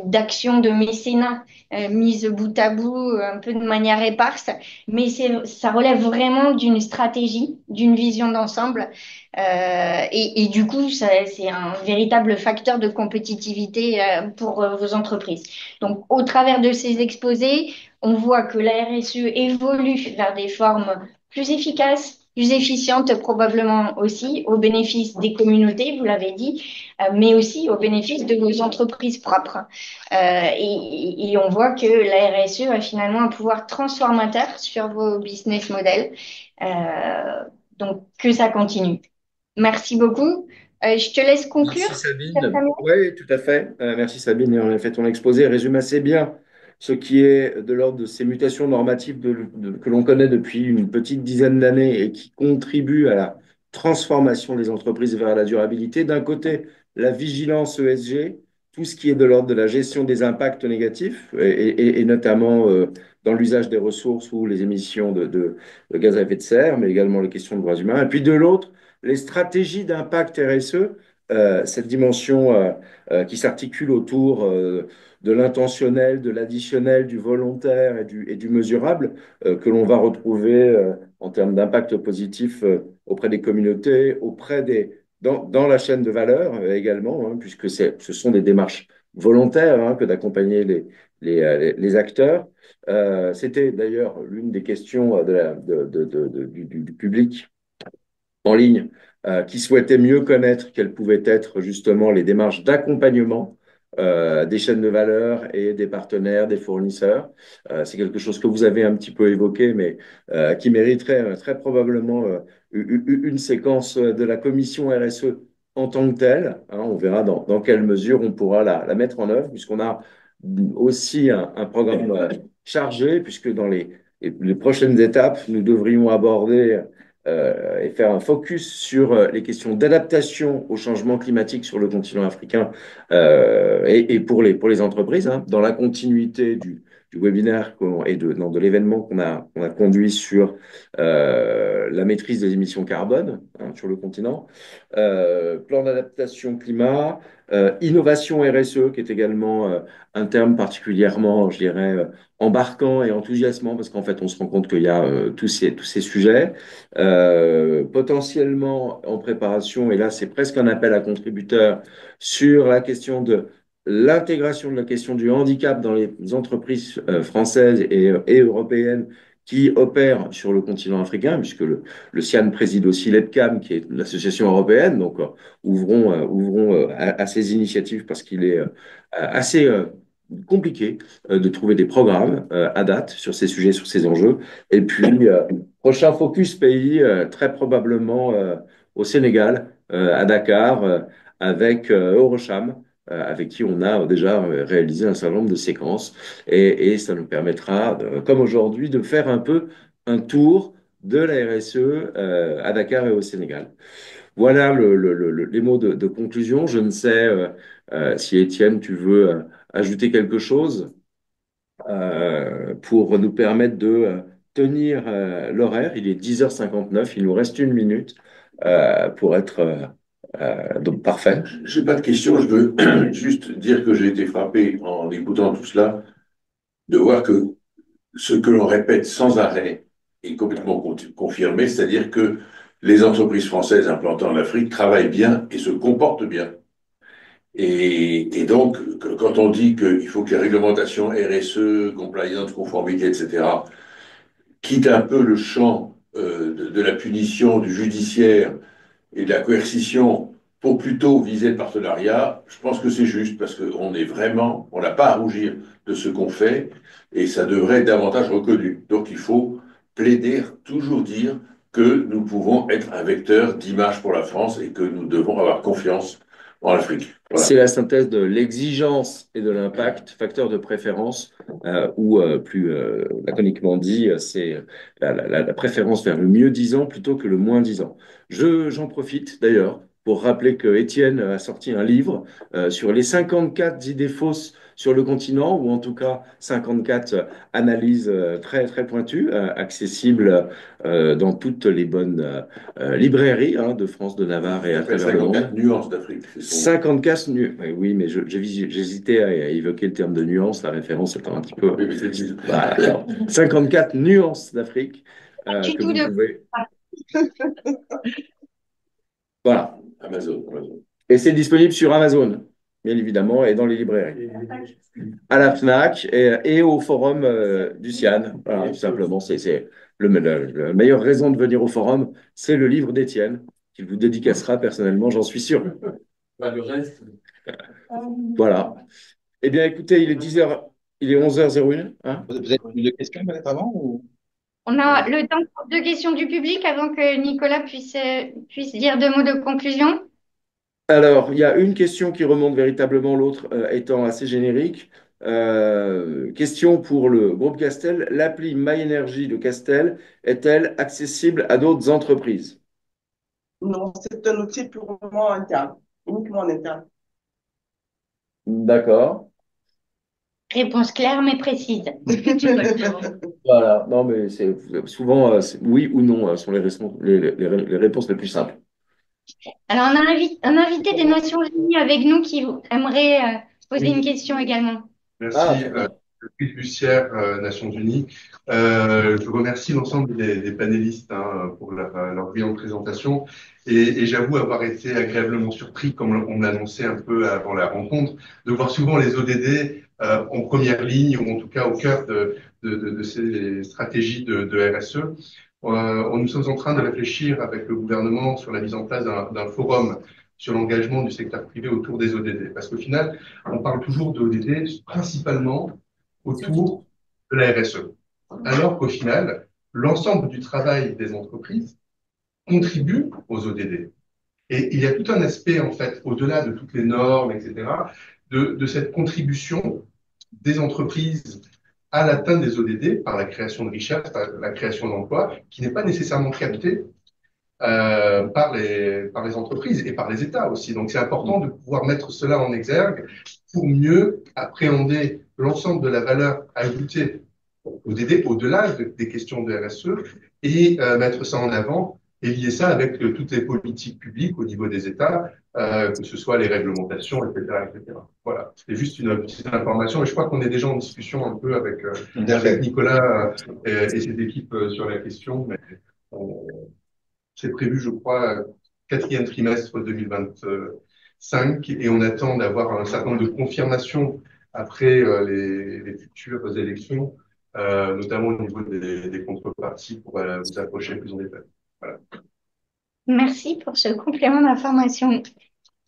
d'actions de mécénat mises bout à bout un peu de manière éparse, mais ça relève vraiment d'une stratégie, d'une vision d'ensemble, et du coup, c'est un véritable facteur de compétitivité pour vos entreprises. Donc, au travers de ces exposés, on voit que la RSE évolue vers des formes plus efficace, plus efficiente probablement aussi, au bénéfice des communautés, vous l'avez dit, mais aussi au bénéfice de vos entreprises propres. Et on voit que la RSE a finalement un pouvoir transformateur sur vos business models. Donc, que ça continue. Merci beaucoup. Je te laisse conclure.
Merci Sabine. Oui, tout à fait. Merci Sabine. Et en effet, ton exposé résume assez bien ce qui est de l'ordre de ces mutations normatives que l'on connaît depuis une petite dizaine d'années et qui contribuent à la transformation des entreprises vers la durabilité. D'un côté, la vigilance ESG, tout ce qui est de l'ordre de la gestion des impacts négatifs et notamment dans l'usage des ressources ou les émissions de gaz à effet de serre, mais également les questions de droits humains. Et puis de l'autre, les stratégies d'impact RSE, cette dimension qui s'articule autour de l'intentionnel, de l'additionnel, du volontaire et du mesurable, que l'on va retrouver en termes d'impact positif auprès des communautés, dans la chaîne de valeur également, hein, puisque ce sont des démarches volontaires hein, que d'accompagner les acteurs. C'était d'ailleurs l'une des questions du public en ligne qui souhaitaient mieux connaître quelles pouvaient être justement les démarches d'accompagnement des chaînes de valeur et des partenaires, des fournisseurs. C'est quelque chose que vous avez un petit peu évoqué, mais qui mériterait très probablement une séquence de la commission RSE en tant que telle. Hein, on verra dans quelle mesure on pourra la mettre en œuvre, puisqu'on a aussi un programme chargé, puisque dans les prochaines étapes, nous devrions aborder et faire un focus sur les questions d'adaptation au changement climatique sur le continent africain et pour les entreprises, hein, dans la continuité du webinaire et non, de l'événement qu'on a conduit sur la maîtrise des émissions carbone hein, sur le continent, plan d'adaptation climat, innovation RSE, qui est également un terme particulièrement, je dirais, embarquant et enthousiasmant, parce qu'en fait, on se rend compte qu'il y a tous ces sujets. Potentiellement en préparation, et là, c'est presque un appel à contributeurs sur la question de l'intégration de la question du handicap dans les entreprises françaises et européennes qui opèrent sur le continent africain, puisque le CIAN préside aussi l'EPCAM, qui est l'association européenne, donc ouvrons à ces initiatives parce qu'il est assez compliqué de trouver des programmes à date sur ces sujets, sur ces enjeux. Et puis, prochain focus pays, très probablement au Sénégal, à Dakar, avec Eurocham, avec qui on a déjà réalisé un certain nombre de séquences. Et ça nous permettra, comme aujourd'hui, de faire un peu un tour de la RSE à Dakar et au Sénégal. Voilà les mots de conclusion. Je ne sais si Étienne, tu veux ajouter quelque chose pour nous permettre de tenir l'horaire. Il est 10h59, il nous reste une minute pour être donc parfait.
Je n'ai pas de questions, je veux juste dire que j'ai été frappé en écoutant tout cela, de voir que ce que l'on répète sans arrêt est complètement confirmé, c'est-à-dire que les entreprises françaises implantant en Afrique travaillent bien et se comportent bien. Et donc, quand on dit qu'il faut que les réglementations RSE, compliance, conformité, etc., quittent un peu le champ de la punition, du judiciaire et de la coercition pour plutôt viser le partenariat, je pense que c'est juste parce qu'on est vraiment, on n'a pas à rougir de ce qu'on fait et ça devrait être davantage reconnu. Donc il faut plaider, toujours dire que nous pouvons être un vecteur d'image pour la France et que nous devons avoir confiance en l'Afrique. Voilà.
C'est la synthèse de l'exigence et de l'impact, facteur de préférence, ou plus laconiquement dit, c'est la préférence vers le mieux disant plutôt que le moins disant. J'en profite d'ailleurs pour rappeler que Étienne a sorti un livre sur les 54 idées fausses sur le continent, ou en tout cas 54 analyses très, très pointues, accessibles dans toutes les bonnes librairies hein, de France, de Navarre et à travers le monde.
54 nuances d'Afrique.
54 nuances. Oui, mais j'hésitais à évoquer le terme de nuance, la référence étant un petit peu.
Oui, mais
Voilà, 54 nuances d'Afrique que vous pouvez. Voilà.
Amazon.
Et c'est disponible sur Amazon, bien évidemment, et dans les librairies. À la FNAC et au forum du CIAN. Voilà, tout simplement, c'est la meilleure raison de venir au forum, c'est le livre d'Étienne, qu'il vous dédicacera personnellement, j'en suis sûr.
Le reste.
Voilà. Eh bien, écoutez, il est 10h, il est 11h01. Hein
Vous avez une question peut-être avant ou...
On a le temps pour deux questions du public avant que Nicolas puisse dire deux mots de conclusion.
Alors, il y a une question qui remonte véritablement, l'autre étant assez générique. Question pour le groupe Castel. L'appli MyEnergy de Castel est-elle accessible à d'autres entreprises?
Non, c'est un outil purement interne, uniquement en interne.
D'accord.
Réponse claire mais précise.
Voilà. Non, mais c'est souvent oui ou non sont les réponses les plus simples.
Alors, on a un invité des Nations Unies avec nous qui aimerait poser une question également.
Merci, le fiduciaire Nations Unies. Je remercie l'ensemble des panélistes hein, pour leur brillante présentation et j'avoue avoir été agréablement surpris, comme on l'annonçait un peu avant la rencontre, de voir souvent les ODD en première ligne ou en tout cas au cœur de ces stratégies de RSE. Nous sommes en train de réfléchir avec le gouvernement sur la mise en place d'un forum sur l'engagement du secteur privé autour des ODD. Parce qu'au final, on parle toujours de ODD principalement autour de la RSE. Alors qu'au final, l'ensemble du travail des entreprises contribue aux ODD. Et il y a tout un aspect, en fait, au-delà de toutes les normes, etc., de cette contribution des entreprises à l'atteinte des ODD par la création de richesses, par la création d'emplois, qui n'est pas nécessairement captée par les entreprises et par les États aussi. Donc c'est important de pouvoir mettre cela en exergue pour mieux appréhender l'ensemble de la valeur ajoutée ODD, au-delà des questions de RSE, et mettre ça en avant et lier ça avec toutes les politiques publiques au niveau des États, que ce soit les réglementations, etc., etc. Voilà, c'était juste une petite information, et je crois qu'on est déjà en discussion un peu avec, avec Nicolas et ses équipes sur la question, mais c'est prévu, je crois, quatrième trimestre 2025, et on attend d'avoir un certain nombre de confirmations après les futures élections, notamment au niveau des contreparties, pour vous approcher plus en détail. Voilà.
Merci pour ce complément d'information.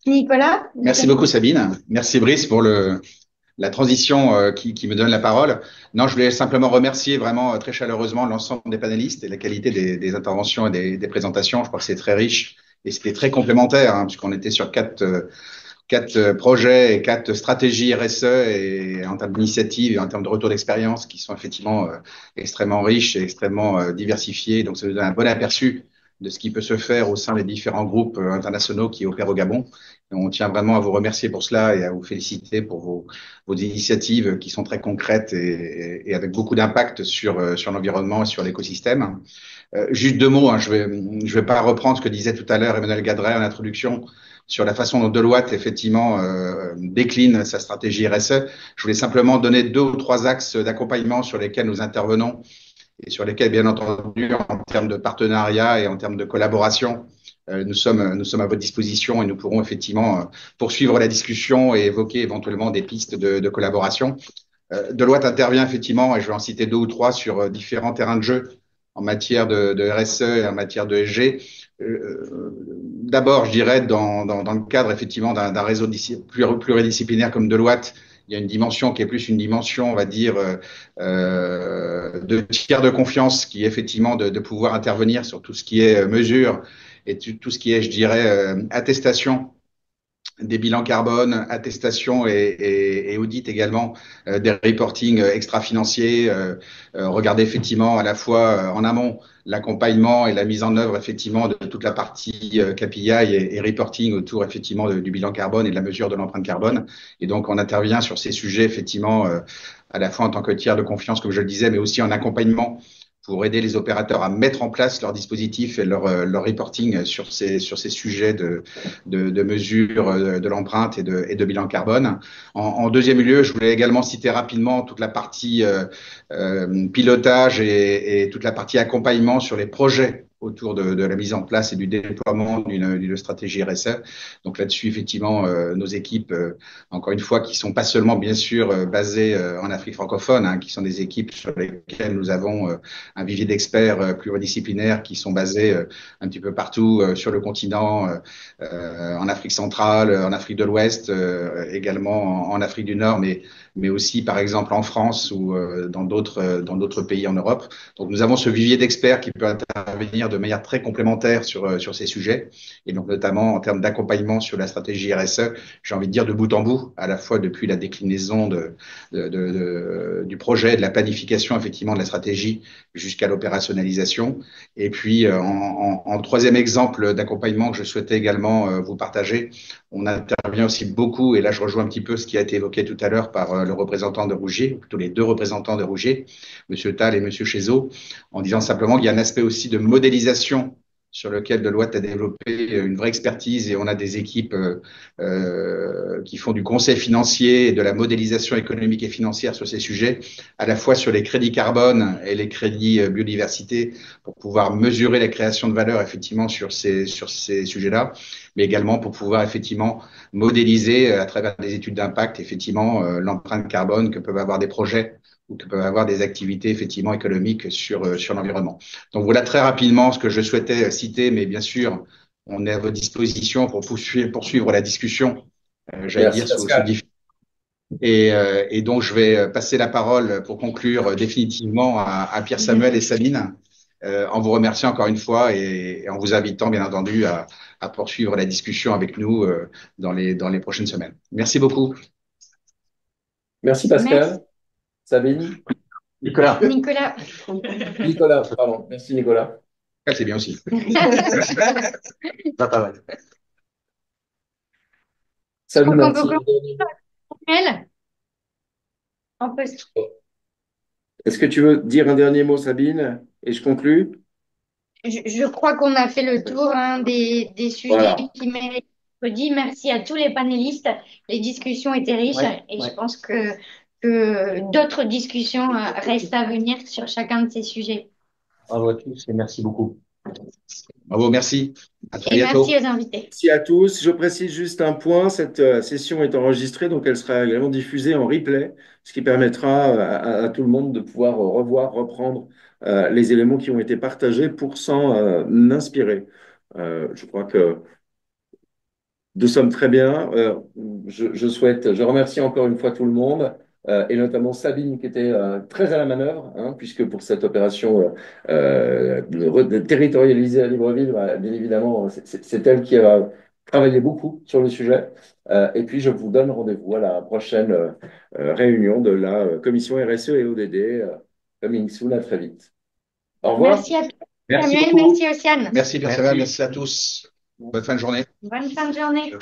Nicolas?
Merci beaucoup, Sabine. Merci, Brice, pour la transition qui me donne la parole. Non, je voulais simplement remercier vraiment très chaleureusement l'ensemble des panélistes et la qualité des interventions et des présentations. Je crois que c'est très riche et c'était très complémentaire, hein, puisqu'on était sur quatre projets et quatre stratégies RSE et en termes d'initiatives et en termes de retour d'expérience qui sont effectivement extrêmement riches et extrêmement diversifiés. Donc, ça nous donne un bon aperçu de ce qui peut se faire au sein des différents groupes internationaux qui opèrent au Gabon. Et on tient vraiment à vous remercier pour cela et à vous féliciter pour vos initiatives qui sont très concrètes et avec beaucoup d'impact sur l'environnement et sur l'écosystème. Juste deux mots, hein, je vais pas reprendre ce que disait tout à l'heure Emmanuel Gadret en introduction sur la façon dont Deloitte, effectivement, décline sa stratégie RSE. Je voulais simplement donner deux ou trois axes d'accompagnement sur lesquels nous intervenons et sur lesquels, bien entendu, en termes de partenariat et en termes de collaboration, nous sommes à votre disposition et nous pourrons effectivement poursuivre la discussion et évoquer éventuellement des pistes de collaboration. Deloitte intervient effectivement, et je vais en citer deux ou trois, sur différents terrains de jeu en matière de RSE et en matière de ESG. D'abord, je dirais, dans le cadre effectivement d'un réseau pluridisciplinaire comme Deloitte, il y a une dimension qui est plus une dimension, on va dire, de tiers de confiance, qui est effectivement de pouvoir intervenir sur tout ce qui est mesure et tout ce qui est, je dirais, attestation des bilans carbone, attestation et audit également des reporting extra-financiers. Regarder effectivement à la fois en amont l'accompagnement et la mise en œuvre effectivement de toute la partie KPI et reporting autour effectivement du bilan carbone et de la mesure de l'empreinte carbone. Et donc on intervient sur ces sujets effectivement à la fois en tant que tiers de confiance, comme je le disais, mais aussi en accompagnement pour aider les opérateurs à mettre en place leur dispositif et leur reporting sur ces sujets de mesure de l'empreinte et de bilan carbone. En deuxième lieu, je voulais également citer rapidement toute la partie pilotage et toute la partie accompagnement sur les projets autour de la mise en place et du déploiement d'une stratégie RSE. Donc là-dessus, effectivement, nos équipes, encore une fois, qui sont pas seulement, bien sûr, basées en Afrique francophone, hein, qui sont des équipes sur lesquelles nous avons un vivier d'experts pluridisciplinaires qui sont basés un petit peu partout sur le continent, en Afrique centrale, en Afrique de l'Ouest, également en Afrique du Nord, mais aussi, par exemple, en France ou dans d'autres pays en Europe. Donc, nous avons ce vivier d'experts qui peut intervenir de manière très complémentaire sur ces sujets, et donc notamment en termes d'accompagnement sur la stratégie RSE, j'ai envie de dire de bout en bout, à la fois depuis la déclinaison du projet, de la planification effectivement de la stratégie jusqu'à l'opérationnalisation. Et puis, en troisième exemple d'accompagnement que je souhaitais également vous partager, on intervient aussi beaucoup, et là je rejoins un petit peu ce qui a été évoqué tout à l'heure par le représentant de Rougier, ou plutôt les deux représentants de Rougier, Monsieur Tal et Monsieur Chezeau, en disant simplement qu'il y a un aspect aussi de modélisation sur lequel Deloitte a développé une vraie expertise, et on a des équipes qui font du conseil financier et de la modélisation économique et financière sur ces sujets, à la fois sur les crédits carbone et les crédits biodiversité, pour pouvoir mesurer la création de valeur effectivement sur ces sujets-là, mais également pour pouvoir effectivement modéliser à travers des études d'impact effectivement l'empreinte carbone que peuvent avoir des projets ou que peuvent avoir des activités effectivement économiques sur l'environnement. Donc voilà très rapidement ce que je souhaitais citer, mais bien sûr, on est à votre disposition pour poursuivre la discussion, j'allais dire, sous différents. Et donc, je vais passer la parole pour conclure définitivement à Pierre Samuel et Sabine, en vous remerciant encore une fois et en vous invitant, bien entendu, à poursuivre la discussion avec nous dans les prochaines semaines. Merci beaucoup.
Merci Pascal.
Merci.
Sabine.
Nicolas.
Nicolas,
pardon. Merci Nicolas.
C'est bien aussi.
Ça
pas mal.
Salut,
on
merci.
peut commencer. on peut
Est-ce que tu veux dire un dernier mot, Sabine, et je conclus?
je crois qu'on a fait le tour hein, des sujets
Voilà.
qui méritent d'être dit. Merci à tous les panélistes. Les discussions étaient riches et je pense que d'autres discussions restent à venir sur chacun de ces sujets.
Bravo à tous et merci beaucoup.
Bravo, merci. À très
Et
bientôt.
merci aux invités.
Merci à tous. Je précise juste un point, cette session est enregistrée, donc elle sera également diffusée en replay, ce qui permettra à tout le monde de pouvoir revoir, reprendre les éléments qui ont été partagés pour s'en inspirer. Je crois que nous sommes très bien. Je remercie encore une fois tout le monde, et notamment Sabine qui était très à la manœuvre, hein, puisque pour cette opération de territorialisée à Libreville, bah, bien évidemment, c'est elle qui a travaillé beaucoup sur le sujet. Et puis, je vous donne rendez-vous à la prochaine réunion de la commission RSE et ODD, coming soon, à très vite. Au revoir.
Merci à tous.
Merci
Samuel,
beaucoup.
merci Océane.
Merci, merci à tous. Bonne fin de journée.
Bonne fin de journée.